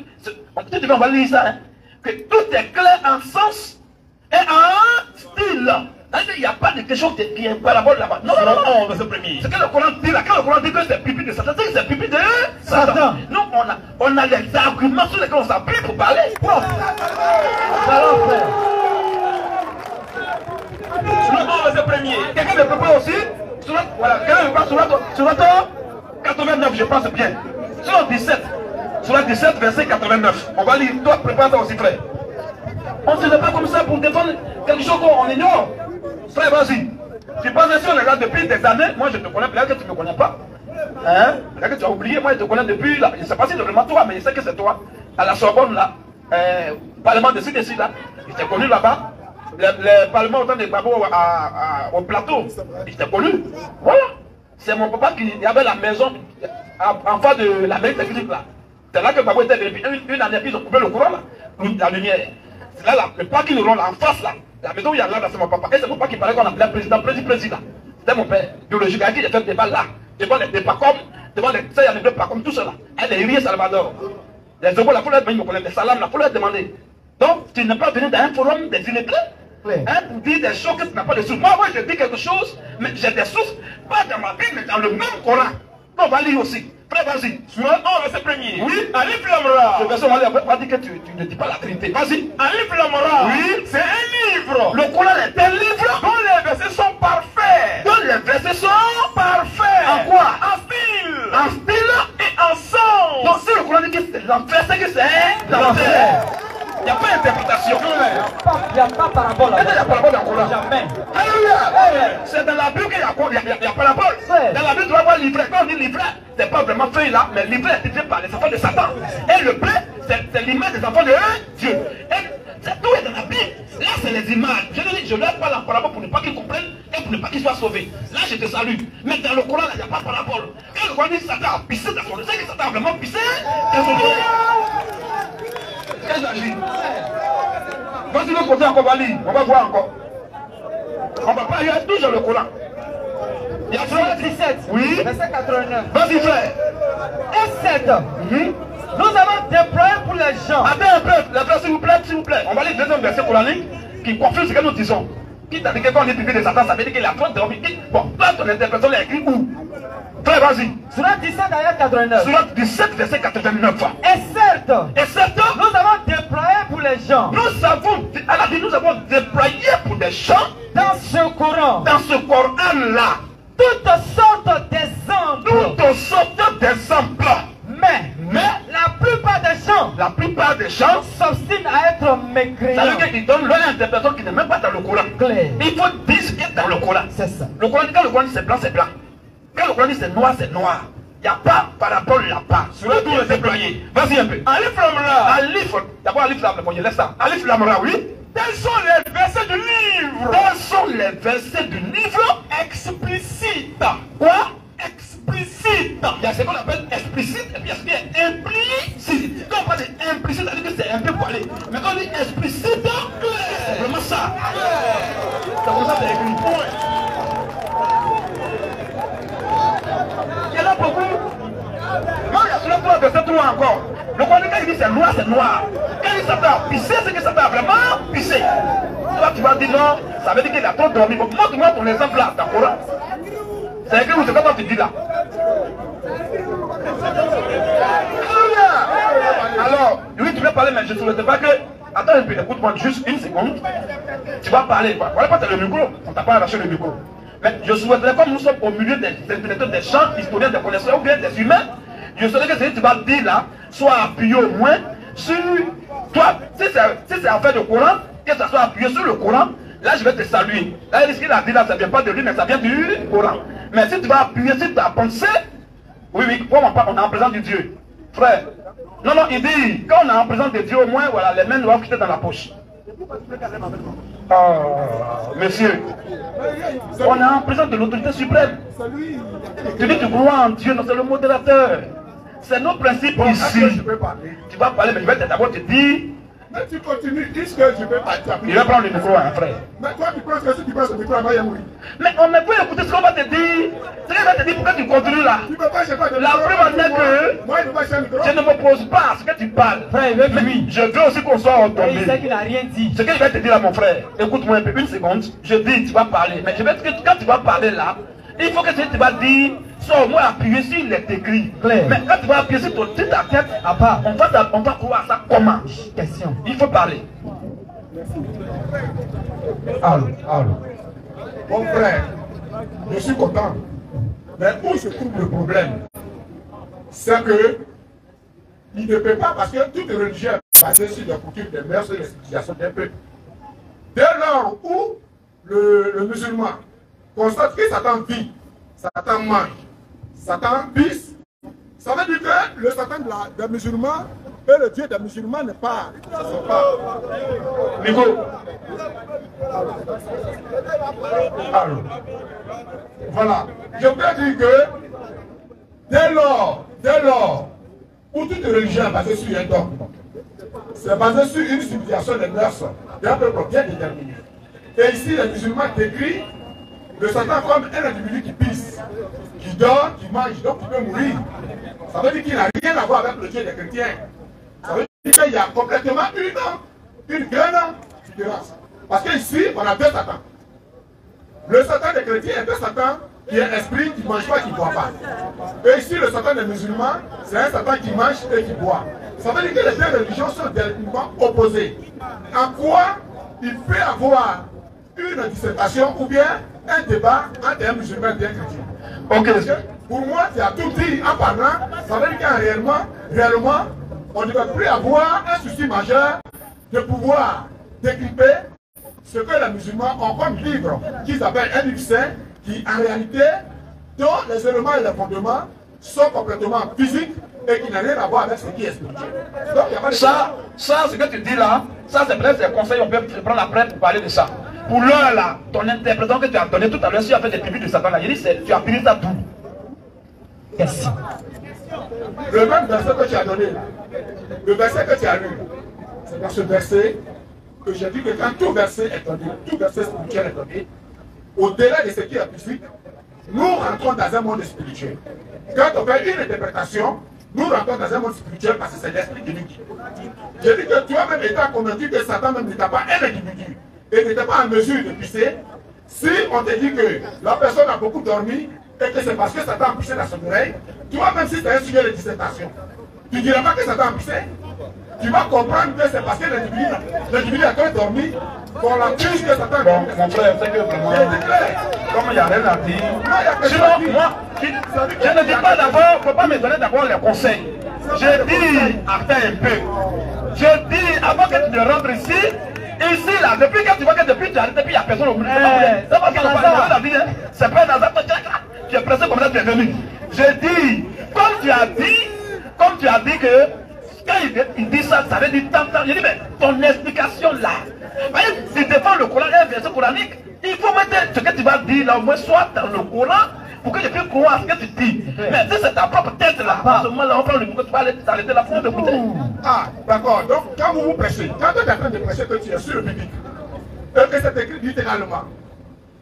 on va lire ça, hein, que tout est clair en sens et en style. Il n'y a pas de quelque chose qui est parabole là-bas. Non, non, non, c'est premier. C'est que le Coran dit là, quand le Coran dit que c'est pipi de Satan, c'est que c'est pipi de Satan. Nous, on a les arguments sur lesquels on s'appuie pour parler. Bon. Alors, frère. C'est premier. Quelqu'un ne peut pas aussi. Voilà, quelqu'un ne peut pas sur 89, je pense bien. Sur 17. Sur 17, verset 89. On va lire. Toi, prépare ça aussi, frère. On ne se fait pas comme ça pour défendre quelque chose qu'on ignore. Frère, vas-y. Tu penses que si on est là depuis des années, moi je te connais, peut-être que tu ne me connais pas. Hein? Peut-être que tu as oublié, moi je te connais depuis là. Je ne sais pas si c'est vraiment toi, mais je sais que c'est toi. À la Sorbonne là, parlement de ci là, il t'est connu là-bas. Le parlement autant de Babo au plateau, il t'est connu. Voilà. C'est mon papa qui avait la maison en face de la mairie technique là. C'est là que Babo était venu. Une année, ils ont coupé le courant là, la lumière. C'est là, le parking rond là, en face là. La maison où il y a là, c'est mon papa. Et c'est mon papa qui parlait qu'on appelait président. C'était mon père. Biologique, avec qui j'ai fait le débat là. Devant les débats comme, devant les. Ça, il y a les débats comme tout cela. Elle est riée Salvador. Les homos, la foule, ils me connaissent. Les salams, la foule, a demandé. Donc, tu n'es pas venu dans un forum des illettrés. Hein, pour dire des choses que tu n'as pas de sources. Moi, je dis quelque chose, mais j'ai des sources, pas dans ma Bible, mais dans le même Coran. Non, on va lire aussi. Frère, vas-y. Sur un verset premier. Oui. Alif Lamra. Le verset, on va dire que tu ne dis pas la Trinité. Vas-y. Alif Lamra. Oui. C'est un livre. Le Coran est un livre dont les versets sont parfaits. Dont les versets sont parfaits. En quoi? En style. En style et en sens. Donc, si le Coran dit que c'est l'enfer, c'est que c'est l'enfer. Il n'y a pas d'interprétation. Il n'y a pas parabole. Il y a parabole dans le Coran. Jamais. Alléluia. C'est dans la Bible qu'il y a parabole. Dans la Bible, tu vas voir livret. Quand on dit livret, ce n'est pas vraiment feuille là, mais livret est écrit par les enfants de Satan. Et le blé, c'est l'image des enfants de Dieu. Et tout est dans la Bible. Là, c'est les images. Je leur parle en parabole pour ne pas qu'ils comprennent et pour ne pas qu'ils soient sauvés. Là, je te salue. Mais dans le Coran, il n'y a pas de parabole. Quand le Coran dit que Satan a pissé dans son c'est que Satan a vraiment pissé dans son Qu'est-ce que j'ai dit? Vas-y, le côté encore, on va voir encore. On va pas, il y a toujours le Coran. Il y a Surat 17, oui. verset 89. Vas-y, frère. Et 7. Nous avons déployé pour les gens. Attends un peu, la frère, s'il vous plaît. On va lire le deuxième verset coranique qui confirme ce que nous disons. Qui t'a dit que quand on est pipi de Satan, ça veut dire qu'il a trop de. Bon, toi, ton interprétation est écrite où? Frère, vas-y. Surat 17, ayat 89. Surat 17, verset 89. Et certes, nous avons déployé pour les gens. Nous avons déployé pour des gens dans ce Coran. Dans ce Coran-là. Toutes sortes d'exemples. Toutes sortes d'exemples. Mais la plupart des gens s'obstinent à être mécréants. Ça veut dire qu'ils donnent leur interprétation qui n'est même pas dans le Coran. Claire. Il faut dire ce qui est dans le Coran. C'est ça. Le Coran, quand le Coran dit c'est blanc, c'est blanc. Quand le Coran dit c'est noir, c'est noir. Il n'y a pas parabole, il n'y a pas. Sur le tour est déployé. Vas-y un peu. Alif Lamra. Alif. D'abord Alif Lamra. Bon, je laisse ça. Alif Lamra, oui. Tels sont les versets du livre. Tels sont les versets du livre explicites. Quoi? explicite. Il y a ce qu'on appelle explicite et puis il y a ce qui est implicite. Quand on parle d'implicite, ça veut dire que c'est un peu poilé. Mais quand on dit explicite, c'est vraiment ça. C'est comme ça que c'est écrit. Il y en a beaucoup. Non, il y a sur le point de cette loi encore. Le Coran, quand il dit c'est noir, c'est noir. Quand il dit ça t'a pissé, c'est que ça t'a vraiment pissé. Toi, tu vas dire non, ça veut dire qu'il a trop dormi. Montre-moi ton exemple là, dans le Coran. C'est écrit où c'est quand tu dis là. Alors, oui, tu veux parler, mais je ne souhaite pas que. Attends un peu, écoute-moi juste une seconde. Tu vas parler. Voilà pas le micro. On t'a pas arraché le micro. Mais je souhaiterais, comme nous sommes au milieu des intellectuels, des gens, historiens, des connaisseurs ou bien des humains, je souhaiterais que ce que tu vas dire là soit appuyé au moins sur toi. Si c'est affaire de Coran, que ça soit appuyé sur le Coran, là je vais te saluer. Là, ce qu'il a dit là, ça ne vient pas de lui, mais ça vient du Coran. Mais si tu vas appuyer sur ta pensée, oui, comme on est en présence de Dieu. Frère, non, il dit, quand on est en présence de Dieu, au moins, voilà, les mains doivent quitter dans la poche. Monsieur, on est en présence de l'autorité suprême. Tu dis tu crois en Dieu, non, c'est le modérateur. C'est nos principes ici. Tu vas parler, mais je vais d'abord te dire. Mais tu continues, dis que je vais pas t'appeler. Il va prendre le micro, hein, frère. Mais toi, tu penses que si tu passes le micro, il va mourir. Mais on ne peut écouter ce qu'on va te dire. Ce qu'on va te dire, pourquoi tu continues là? Tu peux pas, je sais pas. La preuve en est que moi, je ne peux pas chercher le micro. je ne m'oppose pas à ce que tu parles. Frère, il veut lui. Je veux aussi qu'on soit retombé. Il sait qu'il n'a rien dit. Ce que je vais te dire là, mon frère, écoute-moi un peu, une seconde. Je dis, tu vas parler. Mais je vais que quand tu vas parler là, il faut que ce que tu vas dire soit au moins appuyé sur les écrits. Mais quand tu vas appuyer sur ton tête à tête, on va croire ça comment? Question. Il faut parler. Allô. Mon frère, je suis content. Mais où se trouve le problème? C'est que il ne peut pas, parce que toute religion est basée sur la coutume des mœurs et les civilisations d'un peuple. Dès lors où le musulman constate que Satan vit, Satan mange, Satan pisse, ça veut dire que le Satan des musulmans et le Dieu des musulmans n'est pas. Ça ne sont pas. Nico. Alors, voilà. Je voudrais dire que dès lors où toute religion est basée sur un dogme, c'est basé sur une civilisation des mœurs d'un peuple bien déterminé. Et ici, les musulmans décrivent le Satan comme un individu qui pisse, qui dort, qui mange, donc qui peut mourir. Ça veut dire qu'il n'a rien à voir avec le Dieu des chrétiens. Ça veut dire qu'il y a complètement une grande différence. Parce qu'ici, on a deux Satans. Le Satan des chrétiens est un Satan qui est esprit, qui ne mange pas, qui ne boit pas. Et ici, le Satan des musulmans, c'est un Satan qui mange et qui boit. Ça veut dire que les deux religions sont directement opposées. En quoi il peut avoir une dissertation ou bien un débat entre un musulman et un chrétien. Ok. Pour moi, tu as tout dit en parlant. Ça veut dire qu'en réellement, on ne peut plus avoir un souci majeur de pouvoir décrypter ce que les musulmans ont comme livre, qu'ils appellent un livre saint, qui en réalité, dont les éléments et les fondements sont complètement physiques et qui n'ont rien à voir avec ce qui est spirituel. Donc, il y a pas de ça, ce que tu dis là, ça c'est peut-être des conseils, on peut prendre après pour parler de ça. Pour l'heure là, ton interprétation que tu as donné tout à l'heure, si tu as fait des tribus de Satan là, il dit tu as fini ça tout. Question. Le même verset que tu as donné, le verset que tu as lu, c'est dans ce verset que j'ai dit que quand tout verset est donné, tout verset spirituel est donné, au-delà de ce qui est physique, nous rentrons dans un monde spirituel. Quand on fait une interprétation, nous rentrons dans un monde spirituel parce que c'est l'esprit qui nous dit. J'ai dit que toi-même étant convaincu que Satan même n'était pas un individu et n'était pas en mesure de pisser, si on te dit que la personne a beaucoup dormi et que c'est parce que Satan a pissé dans son oreille, toi-même si tu as un sujet de dissertation, tu ne diras pas que Satan a pissé. Tu vas comprendre que c'est parce que l'individu a quand dormi qu'on l'accuse que Satan a Bon, mon frère, c'est que vraiment, comme il n'y a rien à dire, sinon, moi, je ne dis pas d'abord, il ne faut pas me donner d'abord les conseils. Je dis, attends un peu. Je dis, avant que tu ne rentres ici là, depuis que tu vois que depuis tu arrêtes, depuis il n'y a personne au bout. C'est parce que c'est pas un hasard, tu es pressé comme ça, tu es venu. Je dis, comme tu as dit que quand il dit ça, ça veut dire tant. Je dis, mais ton explication là, si tu défends le Coran, un verset coranique, il faut mettre ce que tu vas dire là, au moins soit dans le Coran, pour que je puisse croire à ce que tu dis. Mais si c'est ta propre tête là, à ce moment-là, on prend le micro, tu vas aller t'arrêter là pour t'écouter. Ah, d'accord. Donc, quand vous prêchez, quand tu es en train de prêcher que tu es sur le public, et que c'est écrit littéralement,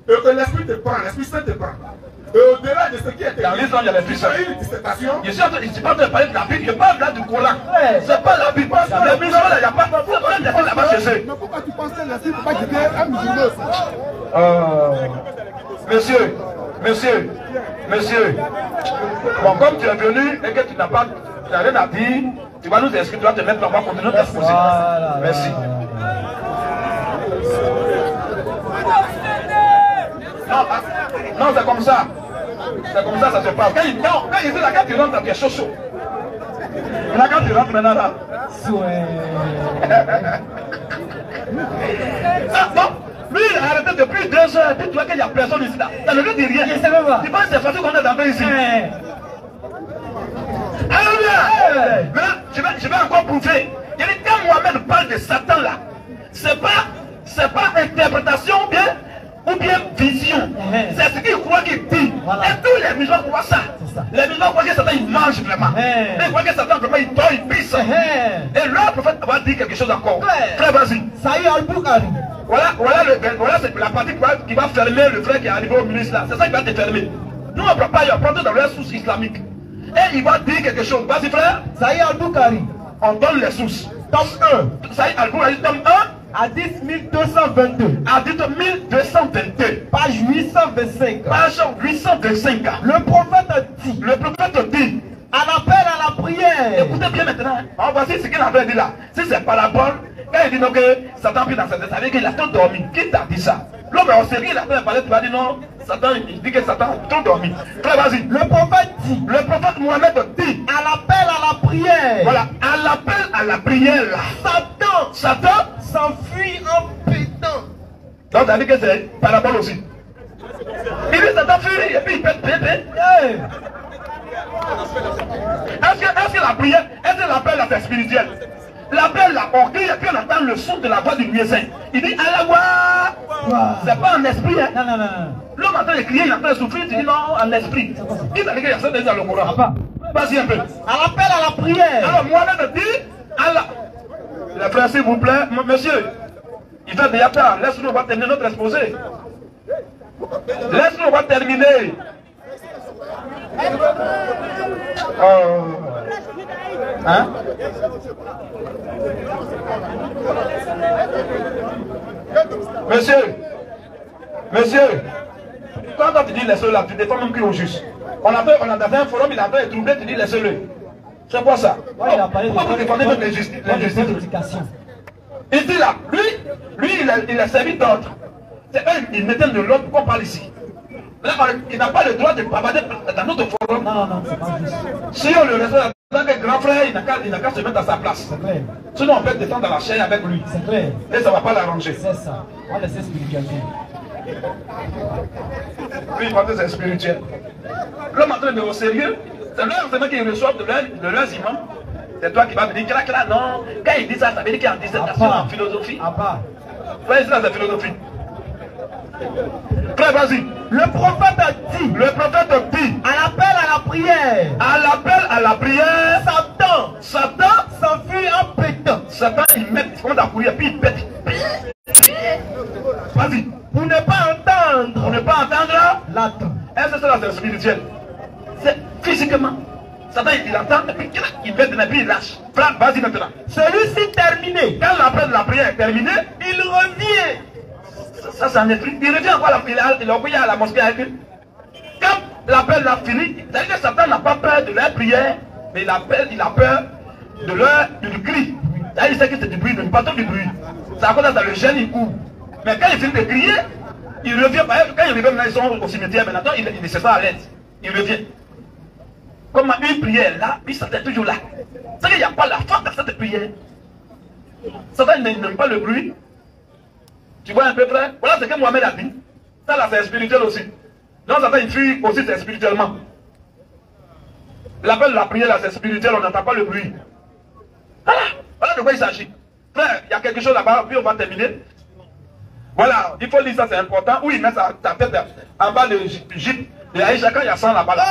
et que l'Esprit te prend, l'Esprit Saint te prend, et au-delà de ce qui est écrit, dans l'histoire, il y a l'Esprit Saint. une dissertation. Je suis pas en train de parler de la Bible, je parle là du Coran. C'est pas la Bible. Les musulmans, il n'y a pas de là-bas chez eux. Mais pourquoi tu penses que l'Esprit ne peut pas quitter un musulman? Monsieur. Bon, comme tu es venu et que tu n'as rien à dire, tu vas nous expliquer, tu vas te mettre là-bas pour nous exposer. Merci. Non, c'est comme ça. C'est comme ça, ça se passe. Quand il dit là, quand tu rentres, tu es chaud. Et là, quand tu rentres maintenant là. Non, lui, il a arrêté depuis 2 heures. Tu vois qu'il n'y a personne ici là. Ça ne veut dire rien. Tu penses que c'est facile qu'on est entré ici. Alléluia. Mais je vais encore prouver. Il dit, quand Mohamed parle de Satan là, c'est pas interprétation ou bien vision. C'est ce qu'il croit qu'il dit. Voilà. Et tous les musulmans croient ça. Les musulmans croient que Satan il mange vraiment. Ils croient que Satan vraiment il dort, il pisse. Et leur prophète va dire quelque chose encore. Frère, vas-y. Saïd Al-Bukhari. Voilà c'est la partie qui va fermer le frère qui est arrivé au ministre là. C'est ça qui va te fermer. Nous on ne prend pas, il prend dans leur source islamique. Et il va dire quelque chose. Vas-y frère. Saïd Al-Bukhari. On donne les sources. Tome 1. Saïd Al-Bukhari, tome 1. Hadith 1222. Hadith 1222. Page 825. Page 825. Le prophète dit. Le prophète dit. Un appel à la prière. Écoutez bien maintenant. Alors voici ce qu'il avait dit là. Si c'est parabole, quand il dit non que Satan prie dans sa tête, ça veut dire qu'il a trop dormi. Qui t'a dit ça? L'homme en série, il a fait parler, tu vas dire non. Satan, il dit que Satan a trop dormi. Frère, vas-y. Le prophète dit. Le prophète Mohamed dit. À l'appel à la prière. Voilà. À l'appel à la prière là. Satan s'enfuit en pétant. Donc ça veut dire que c'est parabole aussi. Il dit Satan fuit et puis il pète bébé. Est-ce que la prière, est-ce que l'appel là c'est spirituel? L'appel là, on crie et puis on entend le son de la voix du muezzin. Il dit Allah. C'est pas en esprit, hein? Non. L'homme entend crier, il entend souffrir, tu dis non, en esprit. Qui t'a dit qu'il y a ça dans le Coran? Vas-y un peu. À l'appel à la prière. Alors Mohamed dit Allah. Les frères, s'il vous plaît, monsieur, il fait déjà tard. Laisse-nous, on va terminer notre exposé. Laisse-nous, on va terminer. Hein? Monsieur, quand tu dis laisse-le là, tu défends même plus au juste. On a fait un forum, il a fait troublé, tu dis laisse-le. C'est quoi ça? Pourquoi vous défendez même l'injustice? Il dit là, lui il a servi d'autres. C'est eux, ils mettaient de l'ordre, pourquoi on parle ici? Là, il n'a pas le droit de bavarder dans notre forum. Non, c'est pas juste. Si on le reçoit en tant que grand frère, il n'a qu'à se mettre à sa place. C'est clair. Sinon, on peut descendre dans la chair avec lui. C'est clair. Et ça ne va pas l'arranger. C'est ça. On laisse spiritualité. Lui, il pense que c'est spirituel. L'homme en train de au sérieux, c'est leur enseignement qu'ils reçoivent de leurs imams. C'est toi qui vas me dire, non. Quand il dit ça, ça veut dire qu'il y a une dissertation en philosophie. Vous voyez ça, c'est philosophie. Frère, vas-y. Le prophète dit. À l'appel à la prière. À l'appel à la prière. Satan s'enfuit en pétant. Satan, il met, il commence à courir, puis il pète. Vas-y. Pour ne pas entendre. L'âtre. Est-ce que cela c'est spirituel? C'est physiquement. Satan, il entend, et puis il pète, et puis il lâche. Frère, vas-y maintenant. Celui-ci terminé. Quand l'appel de la prière est terminé, il revient. Ça, c'est un esprit. Il revient encore, il a oublié à la mosquée avec eux. Quand l'appel l'a fini, c'est-à-dire que Satan n'a pas peur de leur prière, mais il a peur de leur cri. C'est-à-dire qu'il sait que c'est du bruit, pas trop du bruit. C'est à cause de ça, le gêne, il court. Mais quand il finit de crier, il revient. Quand il revient, maintenant, ils sont au cimetière, maintenant, il se sent à l'aise. Il revient. Comme une prière là, puis Satan est toujours là. C'est qu'il n'y a pas la foi dans cette prière. Satan n'aime pas le bruit. Tu vois un peu, frère? Voilà ce que Mohamed a dit. Ça là, c'est spirituel aussi. Donc Satan, il fuit aussi, c'est spirituellement. L'appel de la prière là, c'est spirituel, on n'entend pas le bruit. Voilà de quoi il s'agit. Frère, il y a quelque chose là-bas, puis on va terminer. Voilà, il faut lire ça, c'est important. Où il met sa tête en bas de Jeep. Et Aïcha, quand il y a 100 là-bas. Là.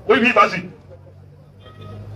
Oui, oui, vas-y.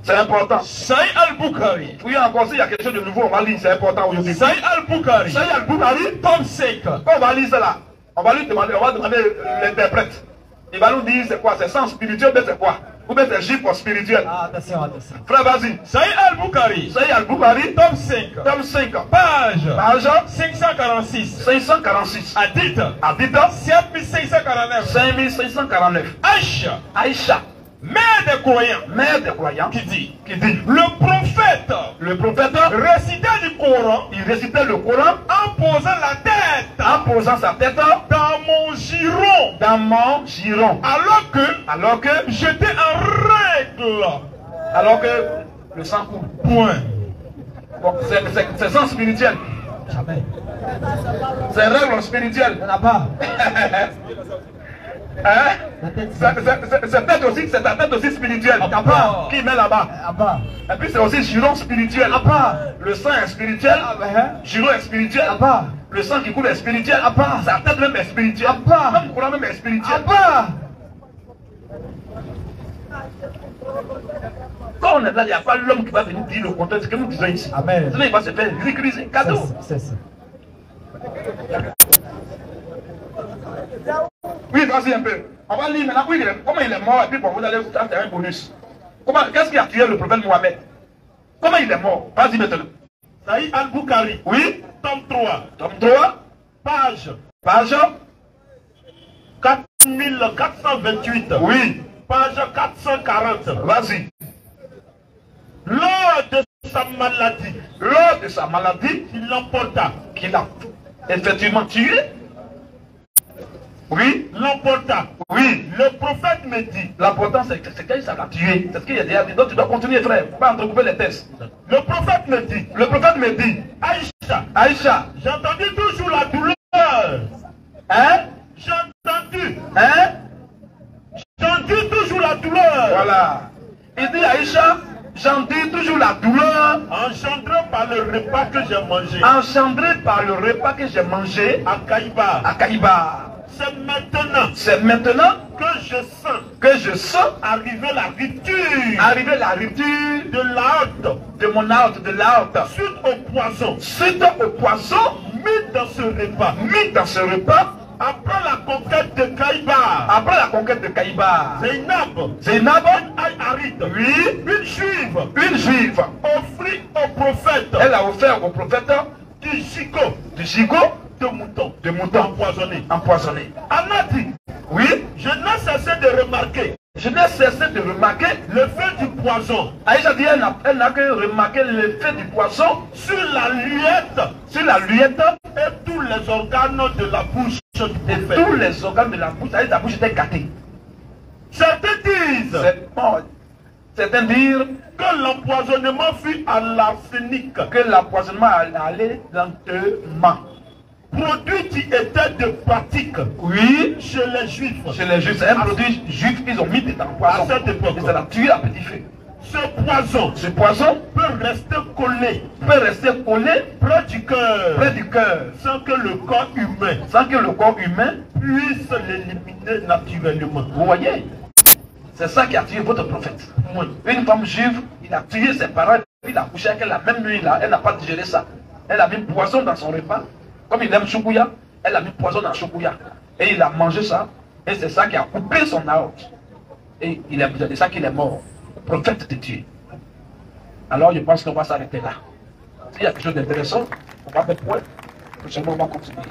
C'est important. Saïd Al-Bukhari. Oui, encore s'il y a quelque chose de nouveau, on va lire, c'est important aujourd'hui. Saïd Al-Bukhari. Saïd Al-Bukhari, tome 5. quand on va lire cela, on va lui demander, on va demander l'interprète. Il va nous dire c'est quoi, c'est sens spirituel, ou bien c'est quoi? Ou bien c'est chiffre spirituel. Ah, attention, attention. Frère, vas-y. Saïd Al-Bukhari. Saïd Al-Bukhari, tome 5. tome 5. Page. Page 546. 546. Hadith. Hadith 7549. 5549. Aïcha. Aïcha, Mère des croyants. mère des croyants, Qui dit. le prophète Récitait du Coran. il récitait le Coran En posant la tête. en posant sa tête Dans mon giron. dans mon giron. Alors que j'étais en règle. Alors que le sang coule. Point. Bon, c'est sens spirituel. Jamais. C'est règle spirituelle. Il n'y en a pas. Hein? C'est ta tête aussi spirituelle. D'accord. Qui met là-bas. Abba. Et puis c'est aussi giron spirituel. Abba. Le sang est spirituel. Giron est spirituel. Abba. Le sang qui coule est spirituel. Abba. Sa tête même est spirituelle. Abba. Même le Coran même est spirituel. Abba. Quand on est là, il n'y a pas l'homme qui va venir dire le contraire de ce que nous disons ici. Amen. Sinon il va se faire ridiculiser. Cadeau. C'est ça. Oui, vas-y un peu. On va lire maintenant. Oui, comment il est mort et puis bon, vous allez vous faire un bonus. Qu'est-ce qui a tué le prophète Mohamed? Comment il est mort? Vas-y maintenant. Saïd Al-Bukhari. Oui. Tome 3. Tome 3. Page. Page. 4428. Oui. Page 440. Vas-y. Lors de sa maladie. Lors de sa maladie, Il l'emporta. qu'il a effectivement tué. Oui. L'emporta. Oui. Le prophète me dit. L'important c'est qu'il l'a tué. C'est ce qu'il y a déjà dit. Donc tu dois continuer, frère. Faut pas entrecouper les tests. Le prophèt me dit. Le prophète me dit, Aïcha. Aïcha, J'ai entendu toujours la douleur. hein? J'ai entendu. Hein? J'entends toujours la douleur. Voilà. Il dit Aïcha, j'en dis toujours la douleur Engendrée par le repas que j'ai mangé. engendrée par le repas que j'ai mangé À Kaïba. à Kaïba. C'est maintenant que je sens arriver la rupture arriver la rupture de l'âme de mon hôte, de l'hôte. suite au poison Suite au poison mis dans ce repas. mis dans ce repas Après la conquête de Kaïba, après la conquête de Kaïba. Zainab, Zainab, oui, une juive, offrit au prophète, elle a offert au prophète du gigot, de mouton empoisonné. Anna dit, Oui, je n'ai cessé de remarquer je n'ai cessé de remarquer l'effet du poison Aïcha dit, elle n'a que remarqué l'effet du poisson sur la luette et tous les organes de la bouche du prophète. tous les organes de la bouche. La bouche était gâtée. Certains disent Certains disent que l'empoisonnement fut à l'arsenic, que l'empoisonnement allait lentement. produit qui était de pratique Oui, chez les juifs. chez les juifs, c'est un produit juif qu'ils ont mis dedans le poisson. À cette époque. Et ça l'a tué à petit feu. Ce Ce poisson peut rester collé peut rester collé près du cœur sans que le corps humain puisse l'éliminer naturellement. Vous voyez, c'est ça qui a tué votre prophète. Une femme juive, il a tué ses parents, il a couché avec elle la même nuit là, elle n'a pas digéré ça. Elle a mis poison dans son repas. Comme il aime choukouya, elle a mis poison dans choukouya. Et il a mangé ça, et c'est ça qui a coupé son aorte. Et c'est ça qu'il est mort. Le prophète était tué. Alors je pense qu'on va s'arrêter là. S'il y a quelque chose d'intéressant, on va mettre point. Prochainement, on va continuer.